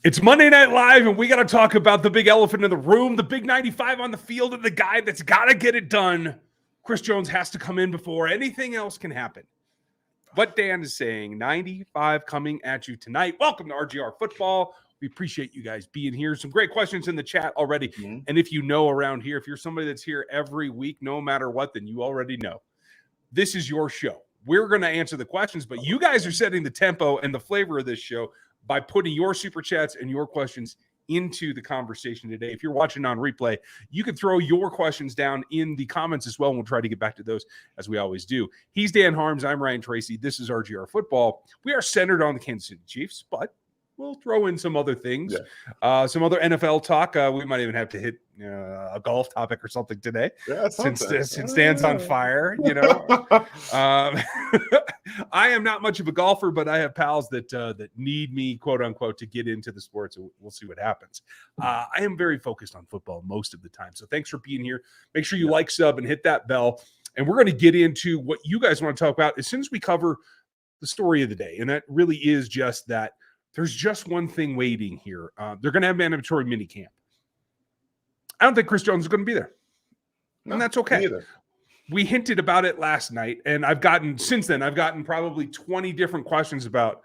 It's Monday Night Live, and we got to talk about the big elephant in the room, the big 95 on the field, and the guy that's got to get it done. Chris Jones has to come in before anything else can happen. What Dan is saying, 95 coming at you tonight. Welcome to RGR Football. We appreciate you guys being here. Some great questions in the chat already. Mm-hmm. And if you know around here, if you're somebody that's here every week, no matter what, then you already know. This is your show. We're going to answer the questions, but you guys are setting the tempo and the flavor of this show by putting your super chats and your questions into the conversation today. If you're watching on replay, you can throw your questions down in the comments as well, and we'll try to get back to those as we always do. He's Dan Harms. I'm Ryan Tracy. This is RGR Football. We are centered on the Kansas City Chiefs, but we'll throw in some other things, some other NFL talk. We might even have to hit a golf topic or something today, since Dan's on fire. You know, I am not much of a golfer, but I have pals that need me, quote unquote, to get into the sport. So we'll see what happens. I am very focused on football most of the time. So thanks for being here. Make sure you like, sub, and hit that bell. And we're going to get into what you guys want to talk about as soon as we cover the story of the day, and that really is just that. There's just one thing waiting here. They're going to have mandatory minicamp. I don't think Chris Jones is going to be there. And that's okay. We hinted about it last night, and since then, I've gotten probably 20 different questions about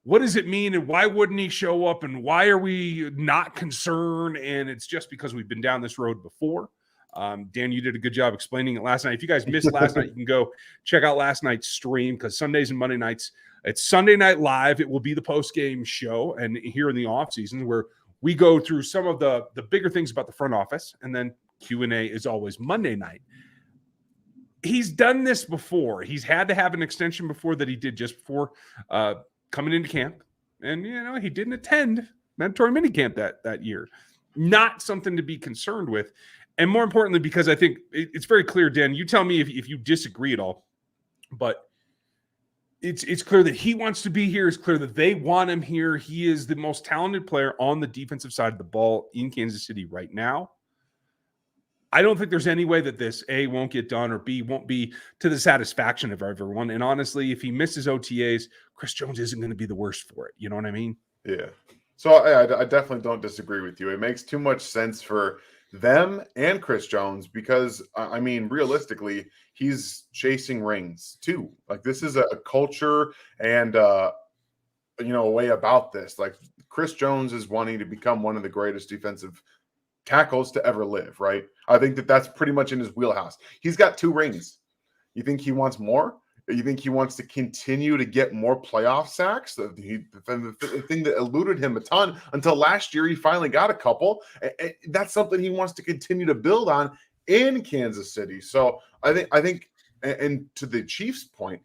what does it mean and why wouldn't he show up and why are we not concerned? And it's just because we've been down this road before. Dan, you did a good job explaining it last night. If you guys missed last night, you can go check out last night's stream because Sundays and Monday nights, it's Sunday Night Live. It will be the post-game show and here in the offseason where we go through some of the bigger things about the front office, and then Q&A is always Monday night. He's done this before. He's had to have an extension before that he did just before coming into camp. And, he didn't attend mandatory minicamp that year. Not something to be concerned with. And more importantly, because I think it's very clear, Dan, you tell me if you disagree at all, but it's clear that he wants to be here. It's clear that they want him here. He is the most talented player on the defensive side of the ball in Kansas City right now. I don't think there's any way that this, A, won't get done, or B, won't be to the satisfaction of everyone. And honestly, if he misses OTAs, Chris Jones isn't going to be the worst for it. You know what I mean? Yeah. So I definitely don't disagree with you. It makes too much sense for them and Chris Jones because, I mean, realistically, he's chasing rings too. Like, this is a culture and, a way about this. Like, Chris Jones is wanting to become one of the greatest defensive tackles to ever live, right? I think that's pretty much in his wheelhouse. He's got 2 rings. You think he wants more? You think he wants to continue to get more playoff sacks? The thing that eluded him a ton until last year, he finally got a couple. That's something he wants to continue to build on in Kansas City. So I think, and to the Chiefs' point,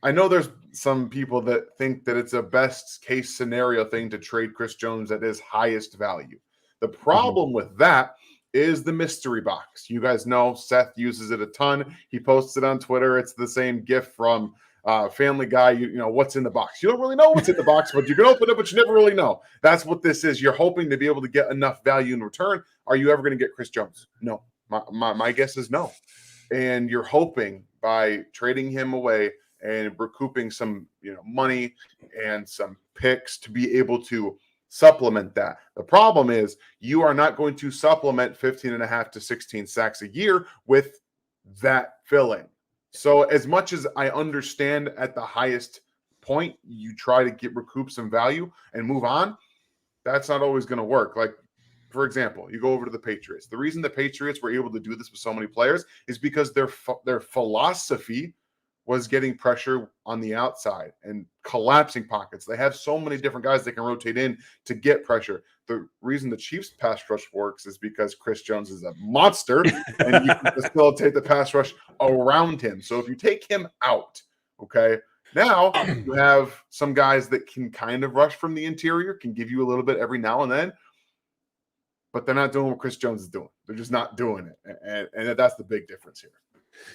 I know there's some people that think that it's a best case scenario thing to trade Chris Jones at his highest value. The problem with that is the mystery box. You guys know Seth uses it a ton. He posts it on Twitter. It's the same GIF from Family Guy. You know what's in the box. You don't really know what's in the box, but you can open it, but you never really know. That's what this is. You're hoping to be able to get enough value in return. Are you ever going to get Chris Jones? No. My guess is no. And you're hoping by trading him away and recouping some money and some picks to be able to supplement that. The problem is you are not going to supplement 15.5 to 16 sacks a year with that filling. So as much as I understand at the highest point, you try to recoup some value and move on, that's not always going to work. Like, for example, you go over to the Patriots. The reason the Patriots were able to do this with so many players is because their philosophy was getting pressure on the outside and collapsing pockets. They have so many different guys they can rotate in to get pressure. The reason the Chiefs pass rush works is because Chris Jones is a monster and you can facilitate the pass rush around him. So if you take him out, okay, now you have some guys that can kind of rush from the interior, can give you a little bit every now and then, but they're not doing what Chris Jones is doing. They're just not doing it. And that's the big difference here.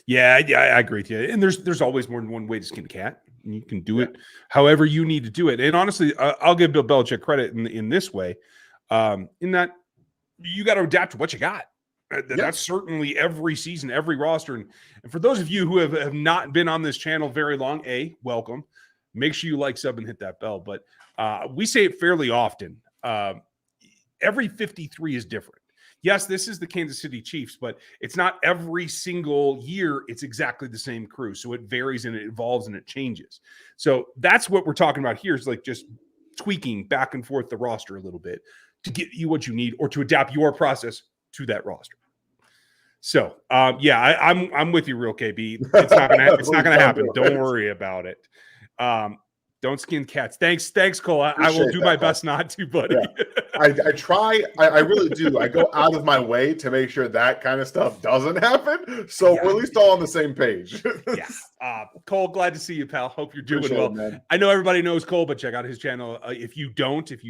Yeah, I agree with you. And there's always more than one way to skin a cat. And you can do it however you need to do it. And honestly, I'll give Bill Belichick credit in this way, in that you got to adapt to what you got. That's certainly every season, every roster. And for those of you who have not been on this channel very long, welcome. Make sure you like, sub, and hit that bell. But we say it fairly often. every 53 is different. Yes, this is the Kansas City Chiefs, but it's not every single year it's exactly the same crew. So it varies and it evolves and it changes. So that's what we're talking about here, is like just tweaking back and forth the roster a little bit to get you what you need or to adapt your process to that roster. So I'm with you, real KB. It's not gonna happen. Don't worry about it. Don't skin cats. Thanks, Cole. I will do my best not to, buddy. Yeah. I try. I really do. I go out of my way to make sure that kind of stuff doesn't happen. So we're at least all on the same page. Yeah. Cole, glad to see you, pal. Hope you're doing well. Man. I know everybody knows Cole, but check out his channel. If you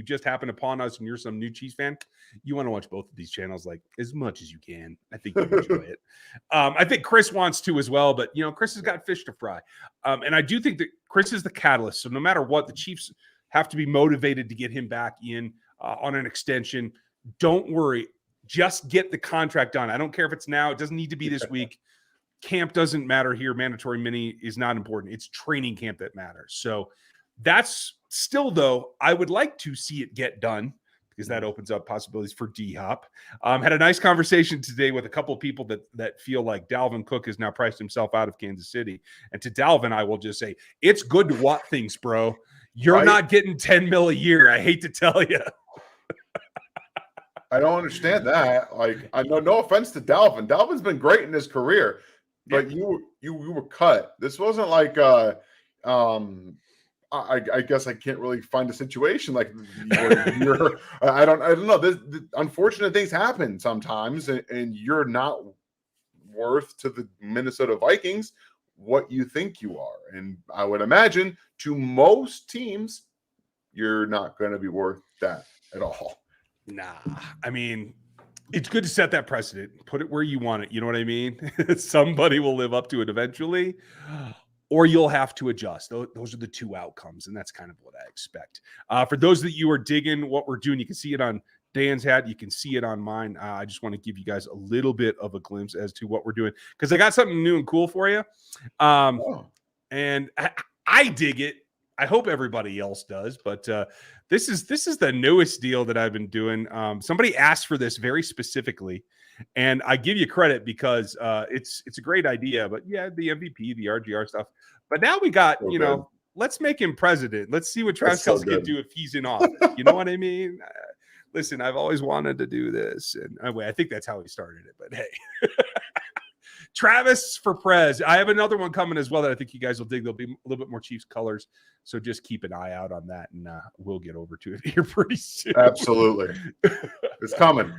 just happen upon us and you're some new Chiefs fan, you want to watch both of these channels like as much as you can. I think you'll enjoy it. I think Chris wants to as well, but Chris has got fish to fry. And I do think that Chris is the catalyst. So no matter what, the Chiefs have to be motivated to get him back in on an extension. Don't worry. Just get the contract done. I don't care if it's now. It doesn't need to be this week. Camp doesn't matter here. Mandatory mini is not important. It's training camp that matters. So that's still, though, I would like to see it get done because that opens up possibilities for D-Hop. Had a nice conversation today with a couple of people that feel like Dalvin Cook has now priced himself out of Kansas City. And to Dalvin, I will just say, it's good to want things, bro. You're not getting $10 million a year. I hate to tell you. I don't understand that. Like, I know, no offense to Dalvin. Dalvin's been great in his career, but you were cut. This wasn't like I guess I can't really find a situation like you're I don't know. This unfortunate things happen sometimes, and you're not worth to the Minnesota Vikings what you think you are. And I would imagine to most teams, you're not going to be worth that at all. Nah, I mean, it's good to set that precedent. Put it where you want it. You know what I mean? Somebody will live up to it eventually, or you'll have to adjust. Those are the two outcomes, and that's kind of what I expect. For those that you are digging what we're doing, you can see it on Dan's hat. You can see it on mine. I just want to give you guys a little bit of a glimpse as to what we're doing because I got something new and cool for you. And I dig it. I hope everybody else does, but this is the newest deal that I've been doing. Somebody asked for this very specifically, and I give you credit because it's a great idea. But yeah, the MVP, the RGR stuff. But now we got let's make him president. Let's see what Travis Kelce can do if he's in office. You know what I mean? Listen, I've always wanted to do this, and anyway, I think that's how he started it. But hey. Travis for Prez. I have another one coming as well that I think you guys will dig. There'll be a little bit more Chiefs colors, so just keep an eye out on that, and we'll get over to it here pretty soon. Absolutely, it's coming.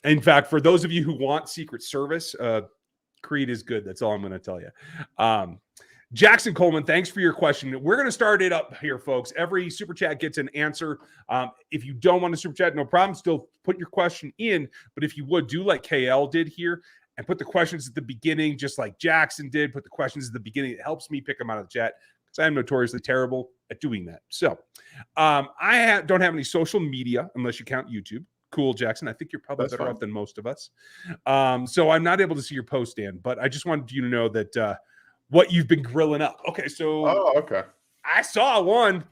In fact, for those of you who want Secret Service, Creed is good. That's all I'm going to tell you. Jackson Coleman, thanks for your question. We're going to start it up here, folks. Every super chat gets an answer. If you don't want to super chat, no problem. Still put your question in, but if you would, do like KL did here. And put the questions at the beginning, just like Jackson did. Put the questions at the beginning. It helps me pick them out of the chat because I am notoriously terrible at doing that. So I don't have any social media unless you count YouTube. Cool, Jackson. I think you're probably better off than most of us. So I'm not able to see your post, Dan, but I just wanted you to know that what you've been grilling up. Okay, so okay. I saw one.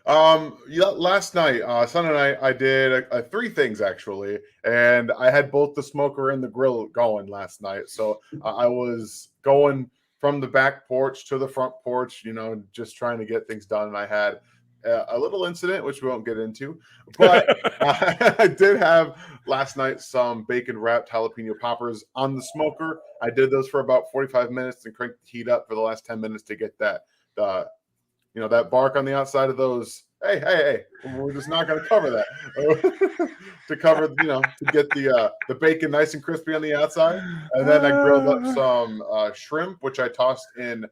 Last night, Sunday night, I did three things actually, and I had both the smoker and the grill going last night. So I was going from the back porch to the front porch, just trying to get things done. And I had a little incident, which we won't get into, but I did have last night some bacon wrapped jalapeno poppers on the smoker. I did those for about 45 minutes and cranked the heat up for the last 10 minutes to get that that bark on the outside of those. Hey, we're just not going to cover that. To cover, to get the bacon nice and crispy on the outside. And then I grilled up some shrimp, which I tossed in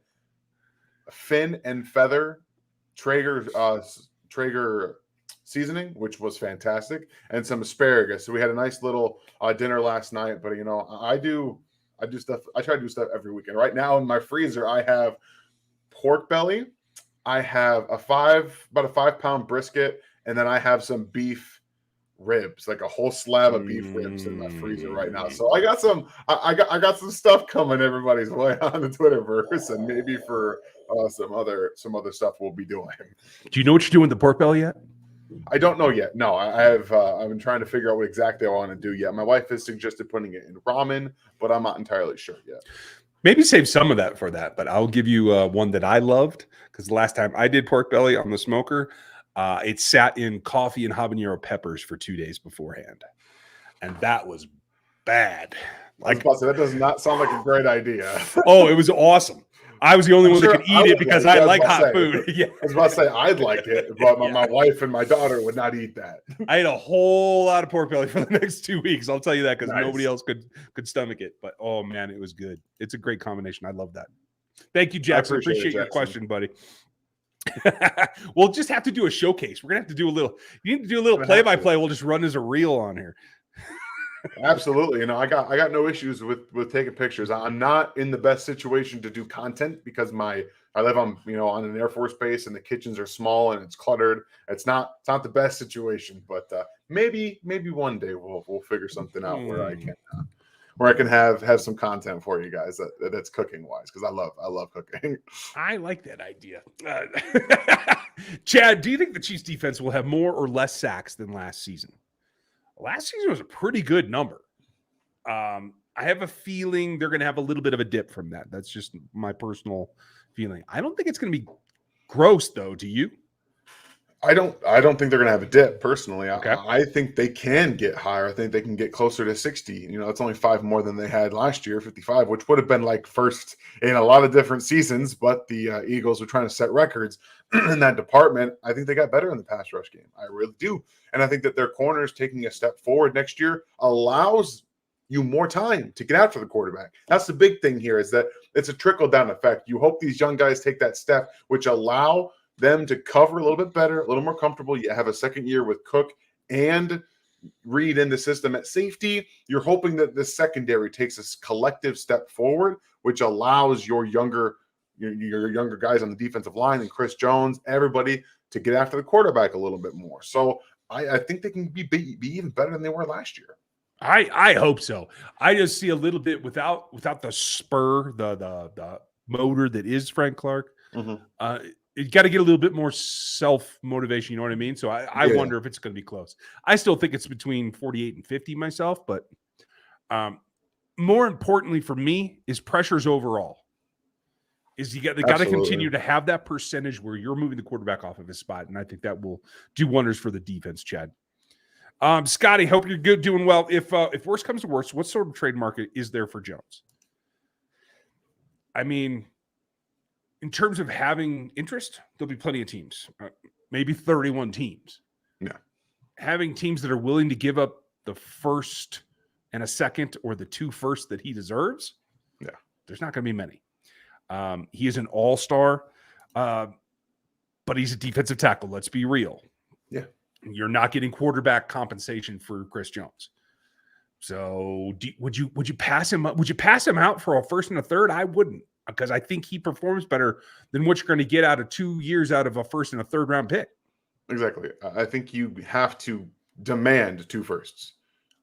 fin and feather Traeger seasoning, which was fantastic, and some asparagus. So we had a nice little dinner last night. But I do stuff. I try to do stuff every weekend. Right now in my freezer, I have pork belly. I have about a 5-pound brisket, and then I have some beef ribs, like a whole slab of beef ribs in my freezer right now. So I got some stuff coming everybody's way on the Twitterverse, and maybe for some other stuff we'll be doing. Do you know what you're doing with the pork belly yet? I don't know yet. No, I've been trying to figure out what exactly I want to do yet. My wife has suggested putting it in ramen, but I'm not entirely sure yet. Maybe save some of that for that, but I'll give you one that I loved, because the last time I did pork belly on the smoker, it sat in coffee and habanero peppers for 2 days beforehand, and that was bad. Like, that does not sound like a great idea. Oh, it was awesome. I was the only one that could eat it because I like hot food. Yeah. I was about to say I'd like it, but my wife and my daughter would not eat that. I ate a whole lot of pork belly for the next 2 weeks. I'll tell you that, because nobody else could stomach it. But oh man, it was good. It's a great combination. I love that. Thank you, Jackson. Appreciate your question, buddy. We'll just have to do a showcase. We're gonna have to do a little. You need to do a little play-by-play. We'll just run as a reel on here. Absolutely. I got no issues with taking pictures. I'm not in the best situation to do content because I live on an Air Force base, and the kitchens are small and it's cluttered. It's not the best situation, but maybe one day we'll figure something out where I can have some content for you guys that's cooking wise, because I love cooking. I like that idea. Chad, do you think the Chiefs defense will have more or less sacks than last season? Last season was a pretty good number. I have a feeling they're going to have a little bit of a dip from that. That's just my personal feeling. I don't think it's going to be gross, though. Do you? I don't think they're going to have a dip personally. Okay. I think they can get higher. I think they can get closer to 60. It's only 5 more than they had last year, 55, which would have been like first in a lot of different seasons. But the Eagles were trying to set records in that department. I think they got better in the pass rush game. I really do. And I think that their corners taking a step forward next year allows you more time to get after the quarterback. That's the big thing here, is that it's a trickle-down effect. You hope these young guys take that step, which allow them to cover a little bit better, a little more comfortable. You have a second year with Cook and Reed in the system at safety. You're hoping that the secondary takes a collective step forward, which allows your younger guys on the defensive line and Chris Jones, everybody, to get after the quarterback a little bit more. So I think they can be even better than they were last year. I hope so. I just see a little bit without the spur, the motor that is Frank Clark. Mm-hmm. You got to get a little bit more self-motivation, you know what I mean? So I wonder if it's going to be close. I still think it's between 48 and 50 myself, but more importantly for me is pressures overall. They got to continue to have that percentage where you're moving the quarterback off of his spot, and I think that will do wonders for the defense, Chad. Scotty, hope you're good, doing well. If worse comes to worse, what sort of trade market is there for Jones? I mean, in terms of having interest, there'll be plenty of teams, maybe 31 teams. Yeah. Having teams that are willing to give up the first and a second, or the 2 firsts that he deserves. Yeah. There's not going to be many. He is an all-star, but he's a defensive tackle. Let's be real. Yeah. You're not getting quarterback compensation for Chris Jones. So would you pass him up? Would you pass him out for a first and a third? I wouldn't, because I think he performs better than what you're going to get out of 2 years out of a first and a third round pick. Exactly. I think you have to demand 2 firsts.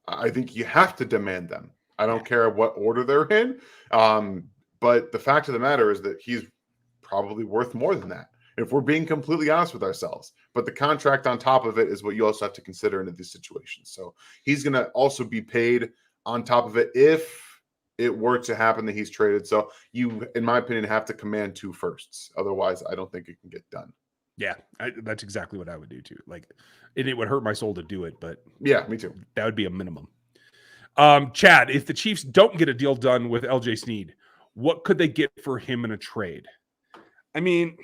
I think you have to demand them. I don't care what order they're in. But the fact of the matter is that he's probably worth more than that, if we're being completely honest with ourselves. But the contract on top of it is what you also have to consider in these situations. So he's going to also be paid on top of it if it were to happen that he's traded. So you, in my opinion, have to command 2 firsts. Otherwise, I don't think it can get done. Yeah, that's exactly what I would do too. And it would hurt my soul to do it, but yeah, me too. That would be a minimum. Chad, if the Chiefs don't get a deal done with LJ Sneed, what could they get for him in a trade? I mean,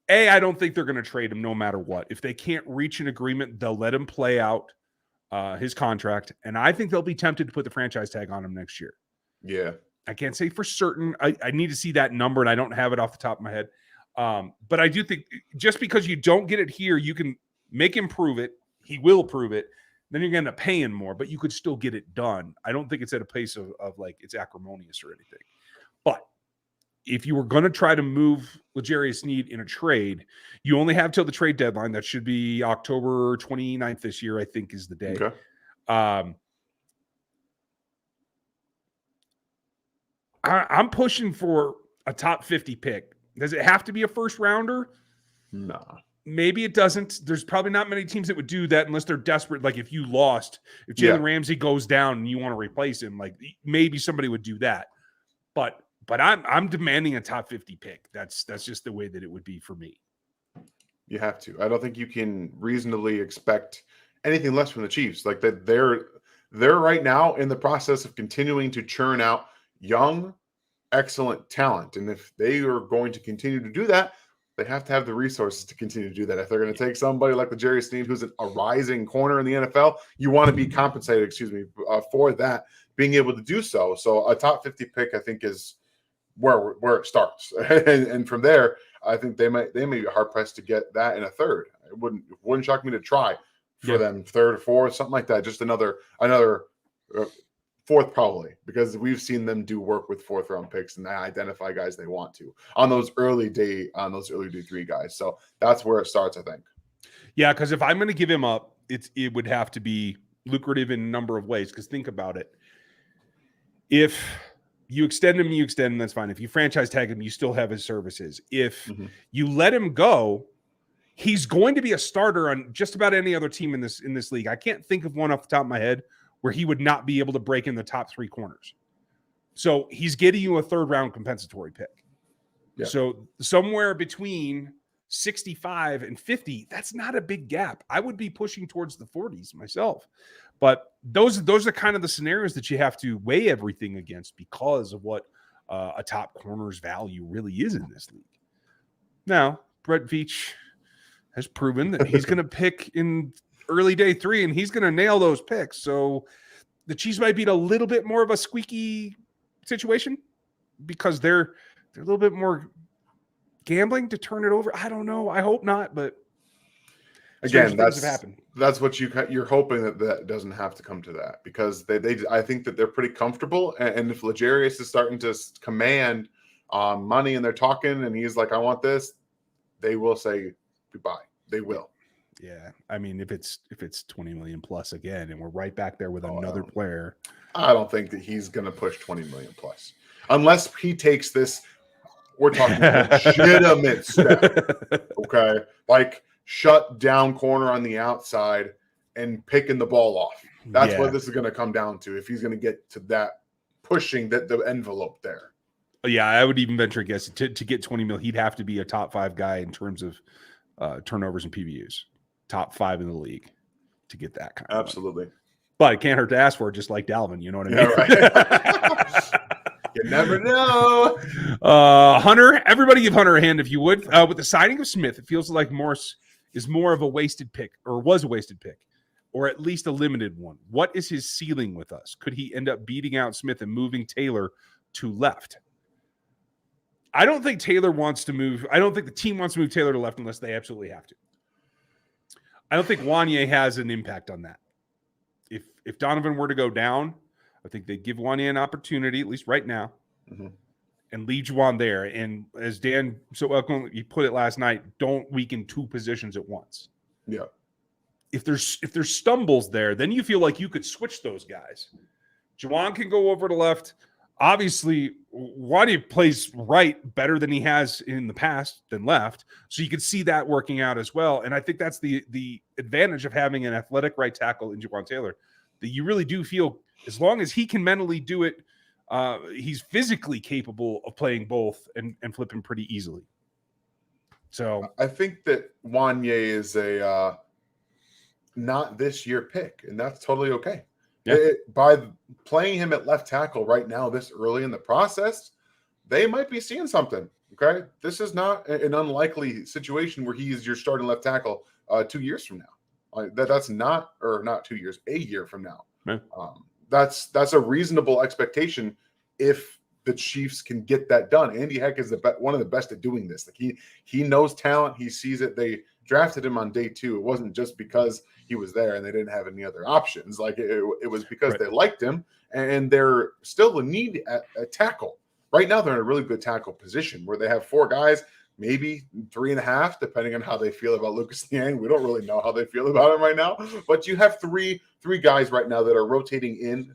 I don't think they're going to trade him no matter what. If they can't reach an agreement, they'll let him play out his contract, and I think they'll be tempted to put the franchise tag on him next year. Yeah. I can't say for certain. I need to see that number, and I don't have it off the top of my head. But I do think just because you don't get it here, you can make him prove it. He will prove it. Then you're going to end up paying more, but you could still get it done. I don't think it's at a pace of like it's acrimonious or anything. But if you were going to try to move L'Jarius Sneed in a trade, you only have till the trade deadline. That should be October 29th this year, I think is the day. Okay. I'm pushing for a top 50 pick. Does it have to be a first rounder? Nah. Maybe it doesn't. There's probably not many teams that would do that unless they're desperate. Like if you lost, if Jalen Ramsey goes down and you want to replace him, like maybe somebody would do that. But I'm demanding a top 50 pick. That's just the way that it would be for me. You have to. I don't think you can reasonably expect anything less from the Chiefs. Like that they're right now in the process of continuing to churn out young, excellent talent. And if they are going to continue to do that, they have to have the resources to continue to do that. If they're going to take somebody like L'Jarius Sneed, who's a rising corner in the NFL, you want to be compensated, for that, being able to do so. So a top 50 pick, I think, is where it starts. and from there, I think they may be hard pressed to get that in a third. It wouldn't shock me to try for them third or fourth, something like that. Just another fourth probably, because we've seen them do work with fourth round picks and they identify guys they want to on those early day 3 guys. So that's where it starts, I think. Yeah, because if I'm going to give him up, it would have to be lucrative in a number of ways. Because think about it. If you extend him, that's fine. If you franchise tag him, you still have his services. If you let him go, he's going to be a starter on just about any other team in this league. I can't think of one off the top of my head where he would not be able to break in the top 3 corners. So he's getting you a third round compensatory pick. Yeah. So somewhere between 65 and 50, that's not a big gap. I would be pushing towards the 40s myself. But those are kind of the scenarios that you have to weigh everything against because of what a top corner's value really is in this league. Now, Brett Veach has proven that he's going to pick in early day 3 and he's going to nail those picks. So the Chiefs might be in a little bit more of a squeaky situation because they're a little bit more gambling to turn it over. I don't know. I hope not, but again, that's what you're hoping that doesn't have to come to that, because I think that they're pretty comfortable. And if L'Jarius is starting to command money and they're talking and he's like, I want this, they will say goodbye. They will. Yeah. I mean, if it's 20 million plus again, and we're right back there with another player. I don't think that he's going to push 20 million plus unless he takes this. We're talking legitimate step. Okay. Like shut down corner on the outside and picking the ball off. That's what this is going to come down to. If he's going to get to that, pushing the envelope there. Yeah. I would even venture a guess to get 20 mil. He'd have to be a top 5 guy in terms of turnovers and PBUs. Top 5 in the league to get that kind of absolutely money. But it can't hurt to ask for it, just like Dalvin. You know what I mean? Yeah, right. You never know. Hunter, everybody give Hunter a hand if you would. With the signing of Smith, it feels like Morris is more of a wasted pick, or was a wasted pick, or at least a limited one. What is his ceiling with us? Could he end up beating out Smith and moving Taylor to left? I don't think Taylor wants to move. I don't think the team wants to move Taylor to left unless they absolutely have to. I don't think Wanya has an impact on that. If Donovan were to go down, I think they'd give Wanya an opportunity, at least right now, and leave Juwan there. And as Dan so eloquently put it last night, don't weaken 2 positions at once. Yeah. If there's stumbles there, then you feel like you could switch those guys. Juwan can go over to left. Obviously, Wanya plays right better than he has in the past than left. So you can see that working out as well. And I think that's the advantage of having an athletic right tackle in Juwan Taylor, that you really do feel as long as he can mentally do it, he's physically capable of playing both and flipping pretty easily. So I think that Wanya is a not this year pick, and that's totally okay. Yeah. By playing him at left tackle right now, this early in the process, they might be seeing something. Okay, this is not an unlikely situation where he is your starting left tackle 2 years from now. That's not 2 years, a year from now. Yeah. That's a reasonable expectation if the Chiefs can get that done. Andy Heck is one of the best at doing this. Like he knows talent, he sees it. They drafted him on day 2. It wasn't just because he was there and they didn't have any other options. Like it was because they liked him, and they're still a need at tackle. right now they're in a really good tackle position where they have 4 guys, maybe 3.5, depending on how they feel about Lucas Niang. We don't really know how they feel about him right now, but you have three guys right now that are rotating in,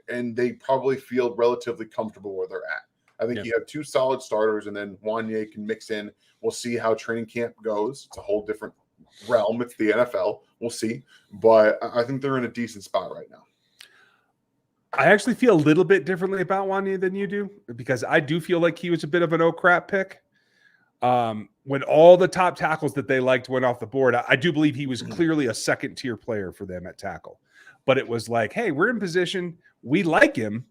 and they probably feel relatively comfortable where they're at. I think you have 2 solid starters, and then Wanya can mix in. We'll see how training camp goes. It's a whole different realm. It's the NFL. We'll see. But I think they're in a decent spot right now. I actually feel a little bit differently about Wanya than you do, because I do feel like he was a bit of an oh crap pick. When all the top tackles that they liked went off the board, I do believe he was clearly a second-tier player for them at tackle. But it was like, hey, we're in position. We like him.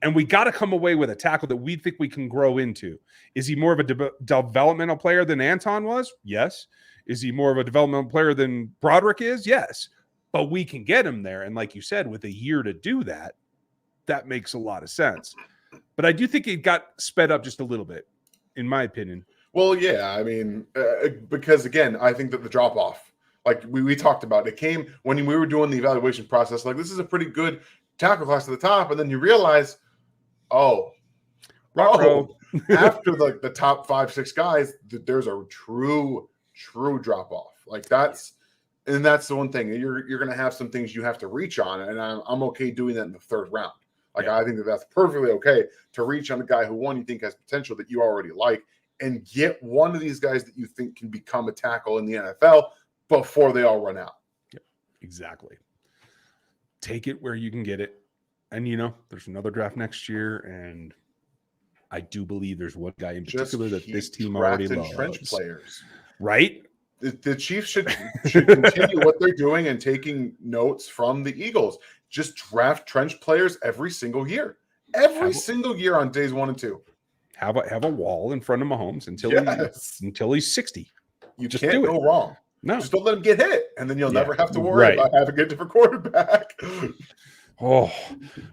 And we got to come away with a tackle that we think we can grow into. Is he more of a developmental player than Anton was? Yes. Is he more of a developmental player than Broderick is? Yes. But we can get him there. And like you said, with a year to do that, that makes a lot of sense. But I do think it got sped up just a little bit, in my opinion. Well, yeah. I mean, because, again, I think that the drop-off, like we talked about, it came when we were doing the evaluation process. Like, this is a pretty good tackle class at the top. And then you realize, after the top 5-6 guys, there's a true drop off. Like that's the one thing you're going to have some things you have to reach on, and I'm okay doing that in the 3rd round. Like I think that's perfectly okay to reach on a guy who you think has potential that you already like, and get one of these guys that you think can become a tackle in the NFL before they all run out. Yep, exactly. Take it where you can get it. And, there's another draft next year, and I do believe there's one guy in particular that this team already loves. Trench players. Right? The Chiefs should continue what they're doing and taking notes from the Eagles. Just draft trench players every single year. Single year on days 1 and 2. Have a wall in front of Mahomes until he's 60. You just can't go wrong. No. Just don't let him get hit, and then you'll never have to worry about having a different quarterback. Oh,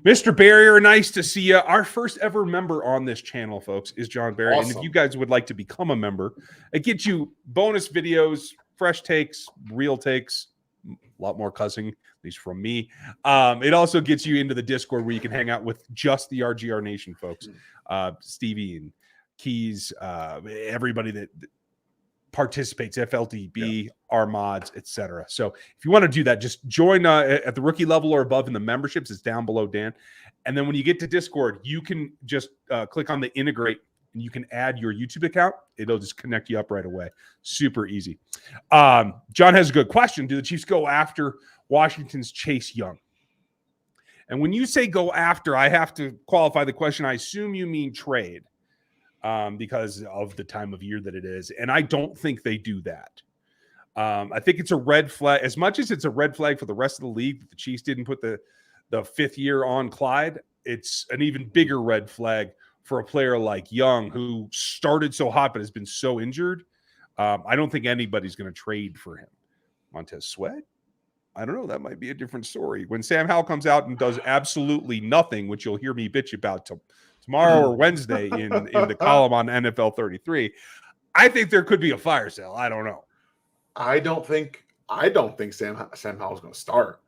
Mr. Barrier, nice to see you. Our first ever member on this channel, folks, is John Barrier. Awesome. And if you guys would like to become a member, it gets you bonus videos, fresh takes, real takes, a lot more cussing, at least from me. It also gets you into the Discord where you can hang out with just the RGR Nation folks, Stevie and Keys, everybody that participates, FLDB, our mods, etc. So if you want to do that, just join at the rookie level or above in the memberships. It's down below, Dan. And then when you get to Discord, you can just click on the integrate, and you can add your YouTube account. It'll just connect you up right away. Super easy. John has a good question. Do the Chiefs go after Washington's Chase Young? And when you say go after, I have to qualify the question. I assume you mean trade. Because of the time of year that it is. And I don't think they do that. I think it's a red flag. As much as it's a red flag for the rest of the league that the Chiefs didn't put the 5th year on Clyde, it's an even bigger red flag for a player like Young, who started so hot but has been so injured. I don't think anybody's going to trade for him. Montez Sweat? I don't know. That might be a different story. When Sam Howell comes out and does absolutely nothing, which you'll hear me bitch about tomorrow or Wednesday in the column on NFL 33, I think there could be a fire sale. I don't know. I don't think Sam Howell's going to start.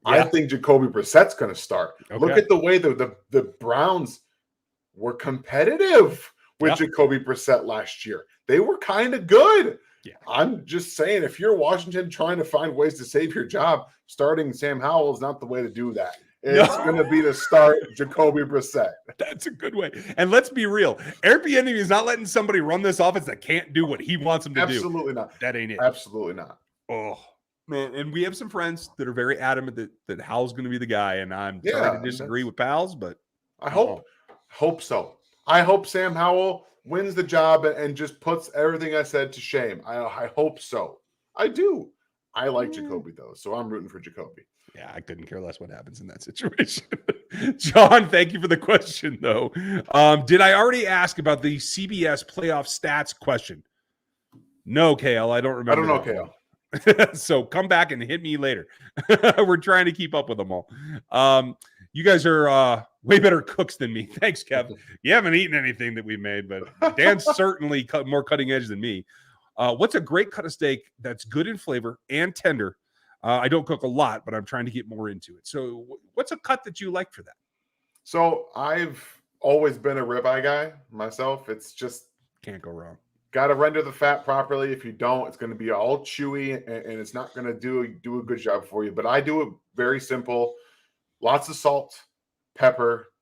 Yeah. I think Jacoby Brissett's going to start. Okay. Look at the way the Browns were competitive with Jacoby Brissett last year. They were kind of good. Yeah. I'm just saying, if you're Washington trying to find ways to save your job, starting Sam Howell is not the way to do that. It's going to be to start Jacoby Brissett. That's a good way. And let's be real. Eric Bieniemy is not letting somebody run this offense that can't do what he wants them to do. Absolutely not. That ain't it. Absolutely not. Oh, man. And we have some friends that are very adamant that Howell's going to be the guy. And I'm trying to disagree with pals, but I hope so. I hope Sam Howell wins the job and just puts everything I said to shame. I hope so. I do. I like Jacoby, though, so I'm rooting for Jacoby. Yeah, I couldn't care less what happens in that situation. John, thank you for the question, though. Did I already ask about the CBS playoff stats question? No, Kale, I don't remember. I don't know, Kale. So come back and hit me later. We're trying to keep up with them all. You guys are way better cooks than me. Thanks, Kev. You haven't eaten anything that we made, but Dan's certainly more cutting edge than me. What's a great cut of steak that's good in flavor and tender? I don't cook a lot, but I'm trying to get more into it. So what's a cut that you like for that? So I've always been a ribeye guy myself. It's just Can't go wrong. got to render the fat properly. If you don't, it's going to be all chewy and it's not going to do a good job for you. But I do it very simple. Lots of salt, pepper.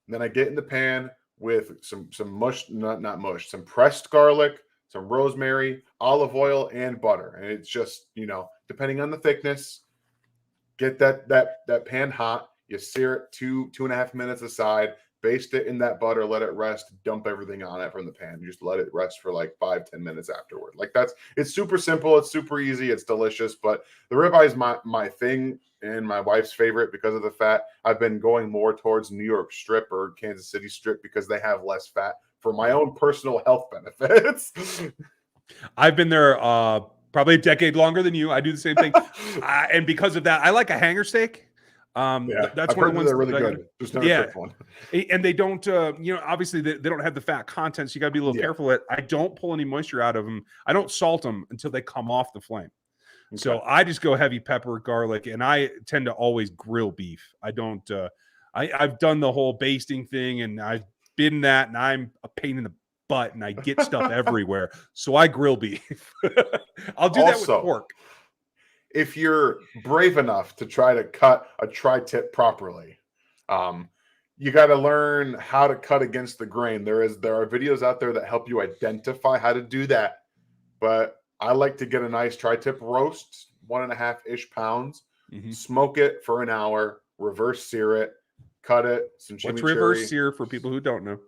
And then I get in the pan with some mush, not mush, some pressed garlic, some rosemary, olive oil, and butter. And it's just, depending on the thickness, get that pan hot. You sear it 2.5 minutes aside. Baste it in that butter, let it rest, dump everything on it from the pan. You just let it rest for like 5-10 minutes afterward. Like it's super simple. It's super easy. It's delicious. But the ribeye is my thing and my wife's favorite because of the fat. I've been going more towards New York strip or Kansas City strip because they have less fat for my own personal health benefits. I've been there probably a decade longer than you. I do the same thing. And because of that, I like a hanger steak. That's one of the ones they're really good. Just never tried one. And they don't, obviously they don't have the fat content, so you got to be a little careful. I don't pull any moisture out of them. I don't salt them until they come off the flame. Okay. So I just go heavy pepper, garlic, and I tend to always grill beef. I don't. I've done the whole basting thing, and I've been that, and I'm a pain in the butt, and I get stuff everywhere. So I grill beef. I'll do that with pork. If you're brave enough to try to cut a tri-tip properly, you got to learn how to cut against the grain. There are videos out there that help you identify how to do that. But I like to get a nice tri-tip roast, 1.5-ish pounds, smoke it for an hour, reverse sear it, cut it, some chimichurri. What's reverse sear for people who don't know?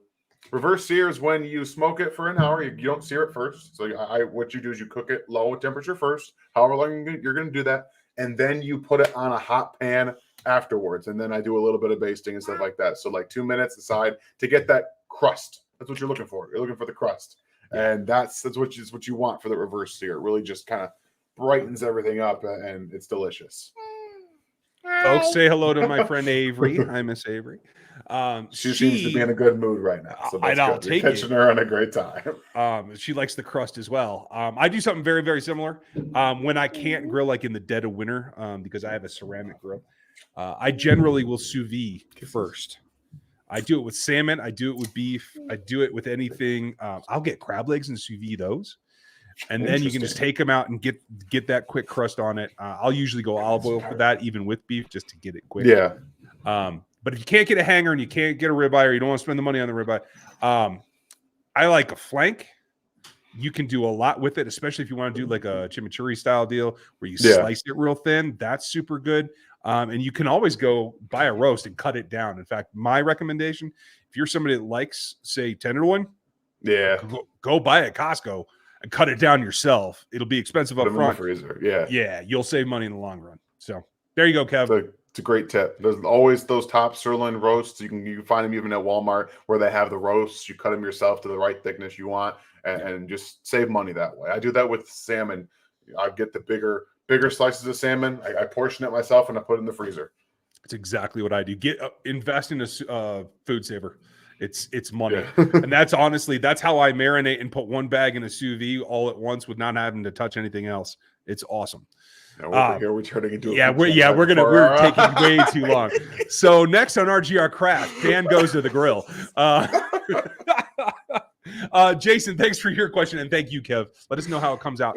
Reverse sear is when you smoke it for an hour. You don't sear it first. So what you do is you cook it low temperature first, however long you're going to do that, and then you put it on a hot pan afterwards. And then I do a little bit of basting and stuff like that. So like 2 minutes aside to get that crust. That's what you're looking for. You're looking for the crust, and that's what you want for the reverse sear. It really just kind of brightens everything up, and it's delicious. Folks, say hello to my friend Avery. I miss Avery. She seems to be in a good mood right now. So that's I'll good. take You're catching her on a great time. She likes the crust as well. I do something very, very similar. When I can't grill, like in the dead of winter, because I have a ceramic grill, I generally will sous vide first. I do it with salmon. I do it with beef. I do it with anything. I'll get crab legs and sous vide those. And then you can just take them out and get that quick crust on it. I'll usually go olive oil for that, even with beef, just to get it quick. Yeah. But if you can't get a hanger and you can't get a ribeye, or you don't want to spend the money on the ribeye, I like a flank. You can do a lot with it, especially if you want to do like a chimichurri style deal where you slice it real thin. That's super good. And you can always go buy a roast and cut it down. In fact, my recommendation, if you're somebody that likes, say, tenderloin, go buy it at Costco and cut it down yourself. It'll be expensive up front. Freezer. Yeah, you'll save money in the long run. So there you go, Kev. It's a great tip. There's always those top sirloin roasts. You can find them even at Walmart where they have the roasts. You cut them yourself to the right thickness you want, and just save money that way. I do that with salmon. I get the bigger slices of salmon. I portion it myself and I put it in the freezer. That's exactly what I do. Invest in a food saver. It's money. And that's how I marinate and put one bag in a sous vide all at once with not having to touch anything else. It's awesome. Now over here we're turning into we're taking way too long. So next on RGR Craft, Dan goes to the grill. Jason, thanks for your question, and thank you, Kev. Let us know how it comes out.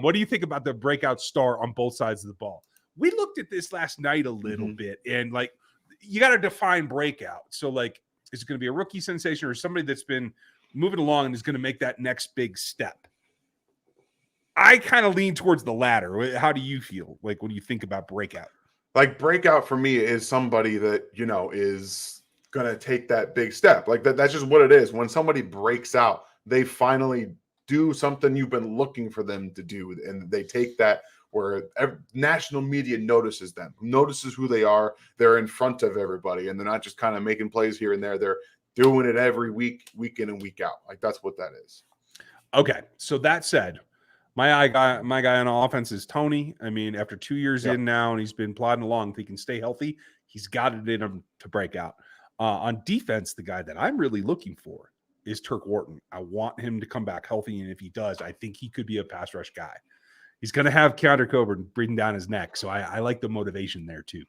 What do you think about the breakout star on both sides of the ball? We looked at this last night a little bit, and like you got to define breakout. So like, is it going to be a rookie sensation or somebody that's been moving along and is going to make that next big step? I kind of lean towards the latter. How do you feel like when you think about breakout? Like breakout for me is somebody that, is going to take that big step. Like that's just what it is. When somebody breaks out, they finally do something you've been looking for them to do. And they take that where national media notices them, notices who they are. They're in front of everybody, and they're not just kind of making plays here and there. They're doing it every week, week in and week out. Like that's what that is. Okay. So that said, my guy on offense is Tony. I mean, after 2 years in now, and he's been plodding along, if he can stay healthy, he's got it in him to break out. On defense, the guy that I'm really looking for is Turk Wharton. I want him to come back healthy, and if he does, I think he could be a pass rush guy. He's going to have Keandre Coburn breathing down his neck, so I like the motivation there too.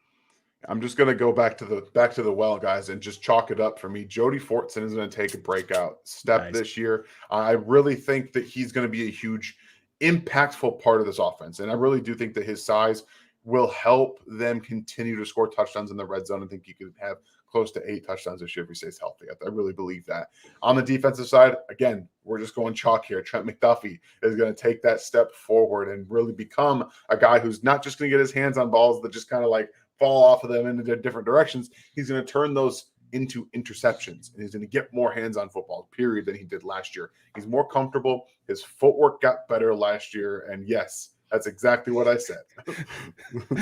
I'm just gonna go back to the well, guys, and just chalk it up for me. Jody Fortson is going to take a breakout step this year. I really think that he's going to be a huge, impactful part of this offense, and I really do think that his size will help them continue to score touchdowns in the red zone. I think he could have close to 8 touchdowns this year if he stays healthy. I really believe that. On the defensive side, again, we're just going chalk here. Trent McDuffie is going to take that step forward and really become a guy who's not just going to get his hands on balls that just kind of like fall off of them into different directions. He's going to turn those into interceptions, and he's going to get more hands-on football, period, than he did last year. He's more comfortable. His footwork got better last year, and yes, that's exactly what I said.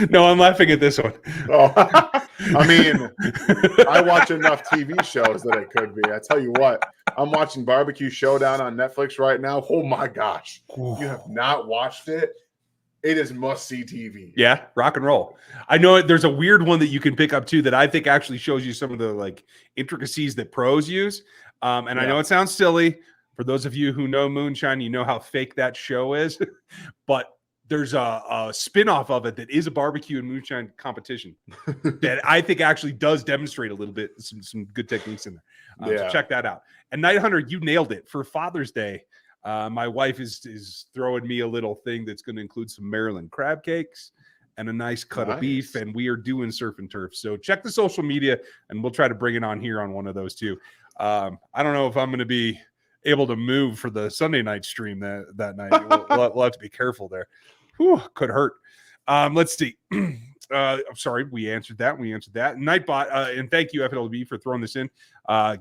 No, I'm laughing at this one. Oh, I mean, I watch enough TV shows that it could be. I tell you what, I'm watching Barbecue Showdown on Netflix right now. Oh, my gosh. You have not watched it? It is must-see TV. Yeah, rock and roll. I know there's a weird one that you can pick up too that I think actually shows you some of the like intricacies that pros use. I know it sounds silly. For those of you who know Moonshine, you know how fake that show is. But there's a spin-off of it that is a barbecue and moonshine competition that I think actually does demonstrate a little bit some good techniques in there. So check that out. And Night Hunter, you nailed it. For Father's Day, my wife is throwing me a little thing that's going to include some Maryland crab cakes and a nice cut of beef, and we are doing surf and turf. So check the social media, and we'll try to bring it on here on one of those too. I don't know if I'm going to be able to move for the Sunday night stream that night. We'll have to be careful there. Whew, could hurt. Let's see. I'm sorry, we answered that. Nightbot, and thank you, FLB, for throwing this in.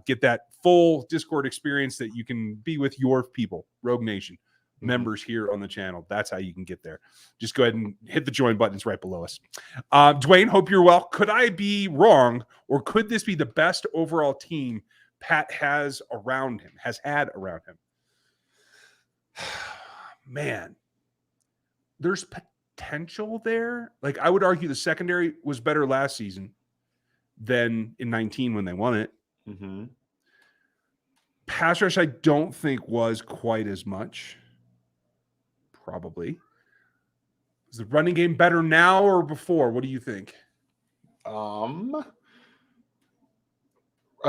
Get that full Discord experience that you can be with your people, Rogue Nation members here on the channel. That's how you can get there. Just go ahead and hit the join button. It's right below us. Dwayne, hope you're well. Could I be wrong, or could this be the best overall team Pat has had around him? Man, there's potential there. Like, I would argue the secondary was better last season than in 19 when they won it. Mm-hmm. Pass rush, I don't think was quite as much. Probably. Is the running game better now or before? What do you think? I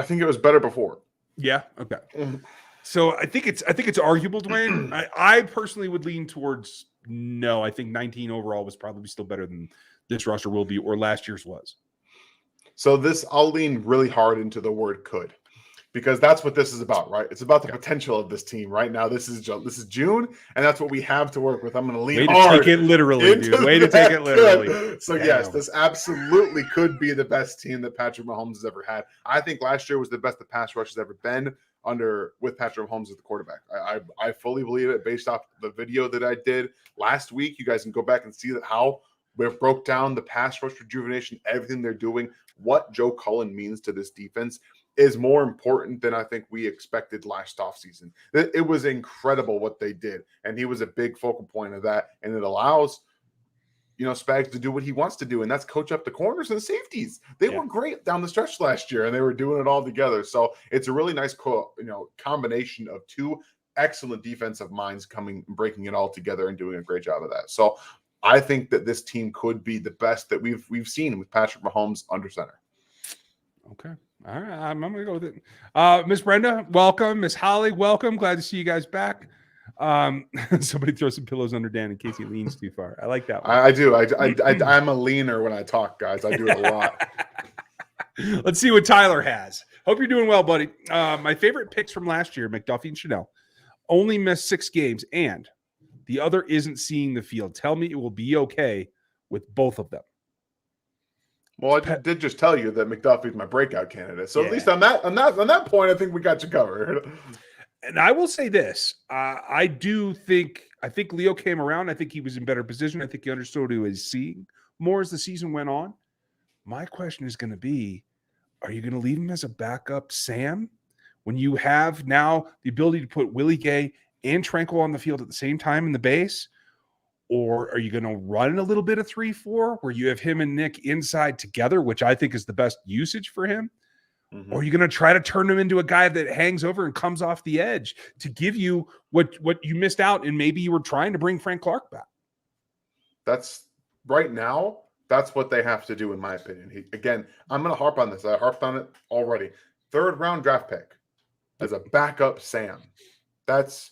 think it was better before. Yeah. Okay. So I think it's arguable, Dwayne. I personally would lean towards no. I think 19 overall was probably still better than this roster will be, or last year's was. So I'll lean really hard into the word could, because that's what this is about, right? It's about the potential of this team right now. This is June, and that's what we have to work with. I'm going to lean hard. Take it literally, dude. Way to take it literally. So yes, this absolutely could be the best team that Patrick Mahomes has ever had. I think last year was the best the pass rush has ever been with Patrick Mahomes as the quarterback. I fully believe it based off the video that I did last week. You guys can go back and see how we broke down the pass rush rejuvenation, everything they're doing, what Joe Cullen means to this defense is more important than I think we expected last offseason. It was incredible what they did, and he was a big focal point of that, and it allows Spags to do what he wants to do, and that's coach up the corners and the safeties. They were great down the stretch last year, and they were doing it all together. So it's a really nice combination of two excellent defensive minds coming and breaking it all together and doing a great job of that. So I think that this team could be the best that we've seen with Patrick Mahomes under center. Okay. All right. I'm going to go with it. Miss Brenda, welcome. Miss Holly, welcome. Glad to see you guys back. Somebody throw some pillows under Dan in case he leans too far. I like that one. I do. I'm a leaner when I talk, guys. I do it a lot. Let's see what Tyler has. Hope you're doing well, buddy. My favorite picks from last year, McDuffie and Chenal, only missed 6 games, and the other isn't seeing the field. Tell me it will be okay with both of them. Well, I did just tell you that McDuffie's my breakout candidate. So at least on that point, I think we got you covered. And I will say this. I think Leo came around. I think he was in better position. I think he understood what he was seeing more as the season went on. My question is going to be, are you going to leave him as a backup Sam when you have now the ability to put Willie Gay and Tranquil on the field at the same time in the base? Or are you going to run a little bit of 3-4 where you have him and Nick inside together, which I think is the best usage for him? Mm-hmm. Or are you going to try to turn him into a guy that hangs over and comes off the edge to give you what you missed out, and maybe you were trying to bring Frank Clark back? That's right now. That's what they have to do, in my opinion. Again, I'm going to harp on this. I harped on it already. 3rd round draft pick as a backup Sam. That's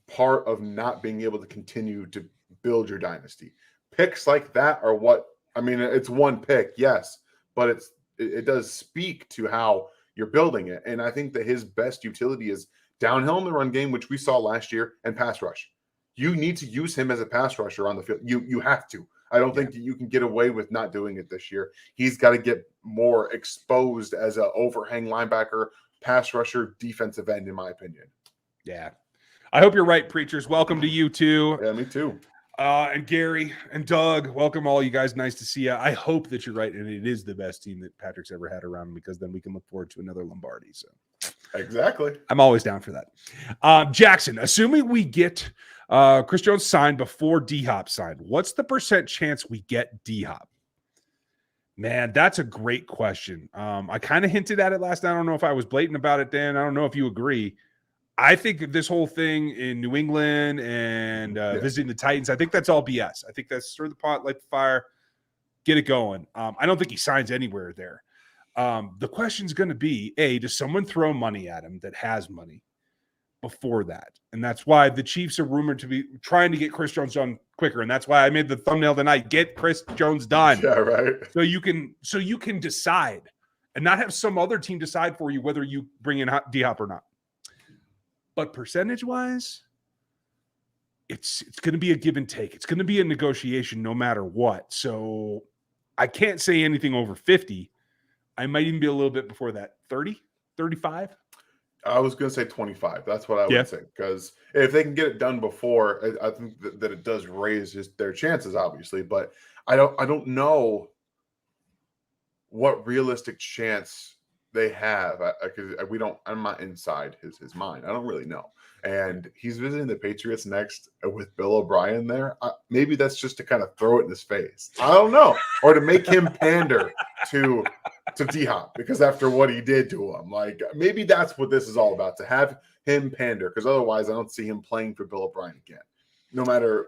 part of not being able to continue to build your dynasty. Picks like that are what, I mean, it's one pick, yes, but it does speak to how you're building it. And I think that his best utility is downhill in the run game, which we saw last year, and pass rush. You need to use him as a pass rusher on the field. You have to. I don't think that you can get away with not doing it this year. He's got to get more exposed as an overhang linebacker, pass rusher, defensive end, in my opinion. Yeah. I hope you're right, preachers. Welcome to you too. Yeah, me too. And Gary and Doug, welcome all you guys. Nice to see you. I hope that you're right, and it is the best team that Patrick's ever had around, because then we can look forward to another Lombardi. So exactly. I'm always down for that. Jackson, assuming we get Chris Jones signed before D-Hop signed, what's the % chance we get D-Hop? Man, that's a great question. I kind of hinted at it last night. I don't know if I was blatant about it, Dan. I don't know if you agree. I think this whole thing in New England and visiting the Titans, I think that's all BS. I think that's stir the pot, light the fire, get it going. I don't think he signs anywhere there. The question's going to be, does someone throw money at him that has money before that? And that's why the Chiefs are rumored to be trying to get Chris Jones done quicker. And that's why I made the thumbnail tonight, get Chris Jones done. Yeah, right. So you can decide and not have some other team decide for you whether you bring in D-Hop or not. But percentage-wise, it's going to be a give and take. It's going to be a negotiation no matter what. So I can't say anything over 50. I might even be a little bit before that. 30, 35? I was going to say 25. That's what I would say. Because if they can get it done before, I think that it does raise their chances, obviously. But I don't know what realistic chance they have, because I'm not inside his mind. I don't really know. And he's visiting the Patriots next with Bill O'Brien there. Maybe that's just to kind of throw it in his face. I don't know. Or to make him pander to D-Hop, because after what he did to him, like, maybe that's what this is all about, to have him pander, because otherwise I don't see him playing for Bill O'Brien again. No matter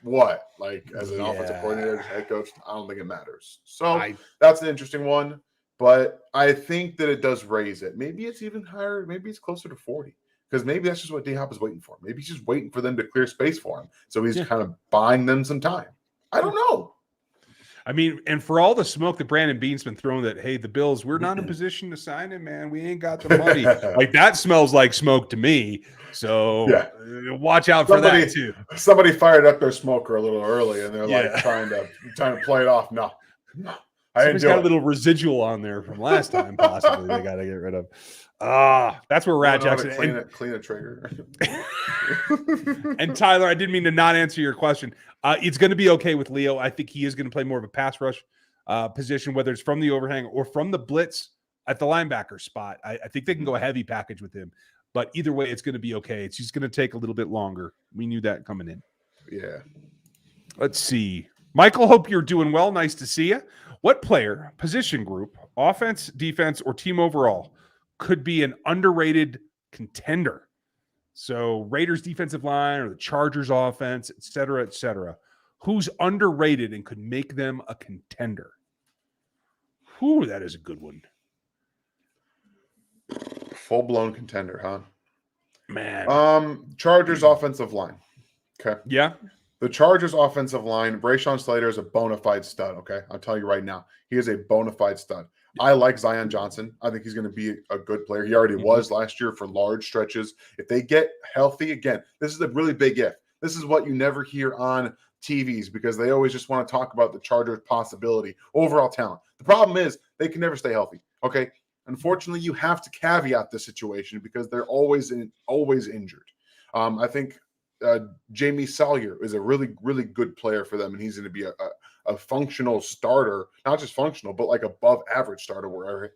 what, like, as an offensive coordinator, head coach, I don't think it matters. So that's an interesting one. But I think that it does raise it. Maybe it's even higher. Maybe it's closer to 40, because maybe that's just what D-Hop is waiting for. Maybe he's just waiting for them to clear space for him. So he's kind of buying them some time. I don't know. I mean, and for all the smoke that Brandon Beane's been throwing that, hey, the Bills, we're not in a position to sign him, man. We ain't got the money. Like, that smells like smoke to me. So watch out for that too. Somebody fired up their smoker a little early, and they're like trying to play it off. No. Somebody's got a little residual on there from last time, possibly. They got to get rid of. That's where we're at, Jackson. Clean a trigger. And Tyler, I didn't mean to not answer your question. It's going to be okay with Leo. I think he is going to play more of a pass rush position, whether it's from the overhang or from the blitz at the linebacker spot. I think they can go a heavy package with him. But either way, it's going to be okay. It's just going to take a little bit longer. We knew that coming in. Yeah. Let's see. Michael, hope you're doing well. Nice to see you. What player, position group, offense, defense, or team overall could be an underrated contender? So Raiders defensive line or the Chargers offense, et cetera, et cetera. Who's underrated and could make them a contender? Whew, that is a good one. Full-blown contender, huh? Man. Chargers offensive line. Okay. Yeah. The Chargers offensive line, Rashawn Slater is a bona fide stud, okay? I'll tell you right now. He is a bona fide stud. I like Zion Johnson. I think he's going to be a good player. He already was last year for large stretches. If they get healthy again, this is a really big if. This is what you never hear on TVs, because they always just want to talk about the Chargers' possibility, overall talent. The problem is they can never stay healthy, okay? Unfortunately, you have to caveat the situation because they're always injured. I think Jamie Salyer is a really, really good player for them, and he's going to be a functional starter, not just functional, but like above average starter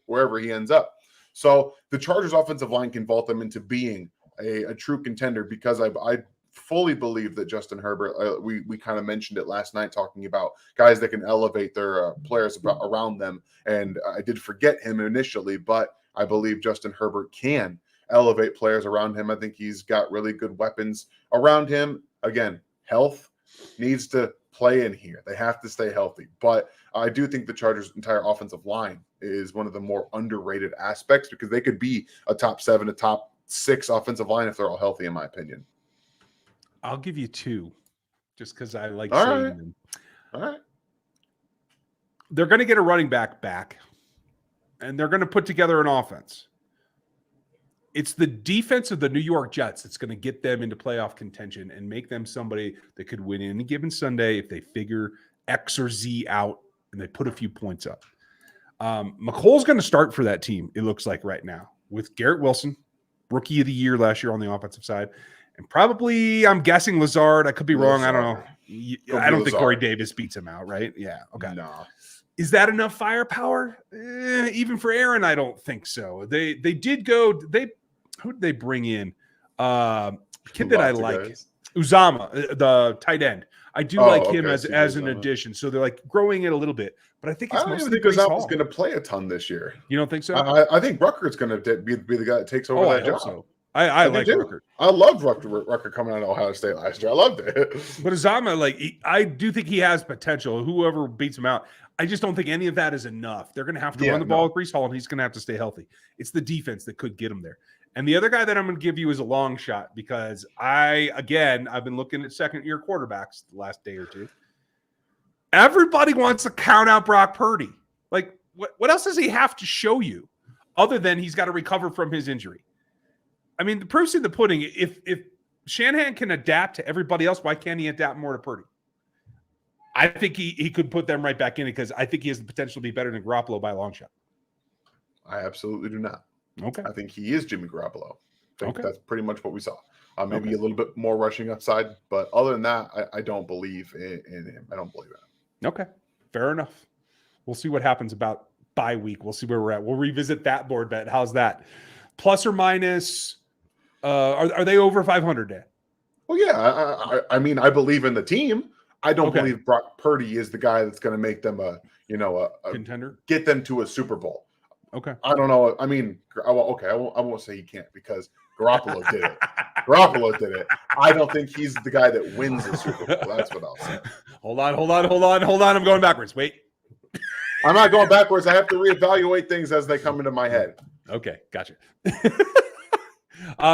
wherever he ends up. So the Chargers offensive line can vault them into being a true contender, because I fully believe that Justin Herbert, we kind of mentioned it last night talking about guys that can elevate their players around them. And I did forget him initially, but I believe Justin Herbert can elevate players around him. I think he's got really good weapons around him. Again, health needs to play in here. They have to stay healthy. But I do think the Chargers' entire offensive line is one of the more underrated aspects because they could be a top 7, a top 6 offensive line if they're all healthy, in my opinion. I'll give you 2 just because I like All saying right. them. All right. They're going to get a running back, and they're going to put together an offense. It's the defense of the New York Jets that's going to get them into playoff contention and make them somebody that could win any given Sunday if they figure X or Z out and they put a few points up. McColl's going to start for that team, it looks like right now, with Garrett Wilson, rookie of the year last year on the offensive side. And probably, I'm guessing Lazard. I could be wrong. I don't know. I don't think Corey Davis beats him out, right? Yeah. Okay. No. Is that enough firepower? Even for Aaron, I don't think so. They did go. Who did they bring in? Kid that I like, Uzama, the tight end. I do like him as an addition. So they're like growing it a little bit, but I think it's mostly Uzama's going to play a ton this year. You don't think so? I think Rucker's going to be the guy that takes over that job. So. I like Rucker. I loved Rucker coming out of Ohio State last year. I loved it. But Uzama, I do think he has potential. Whoever beats him out, I just don't think any of that is enough. They're going to have to run the ball with Breece Hall, and he's going to have to stay healthy. It's the defense that could get him there. And the other guy that I'm going to give you is a long shot because I've been looking at second-year quarterbacks the last day or two. Everybody wants to count out Brock Purdy. Like, what else does he have to show you other than he's got to recover from his injury? I mean, the proof's in the pudding. If Shanahan can adapt to everybody else, why can't he adapt more to Purdy? I think he could put them right back in it because I think he has the potential to be better than Garoppolo by a long shot. I absolutely do not. Okay. I think he is Jimmy Garoppolo. I think that's pretty much what we saw. Maybe a little bit more rushing upside, but other than that, I don't believe in him. I don't believe it. Okay. Fair enough. We'll see what happens about bye week. We'll see where we're at. We'll revisit that board bet. How's that? Plus or minus, are they over 500, Dan? Well, yeah. I mean, I believe in the team. I don't believe Brock Purdy is the guy that's going to make them a contender, get them to a Super Bowl. Okay. I don't know. I mean, I won't say he can't because Garoppolo did it. Garoppolo did it. I don't think he's the guy that wins the Super Bowl. That's what I'll say. Hold on. I'm going backwards. Wait. I'm not going backwards. I have to reevaluate things as they come into my head. Okay, gotcha.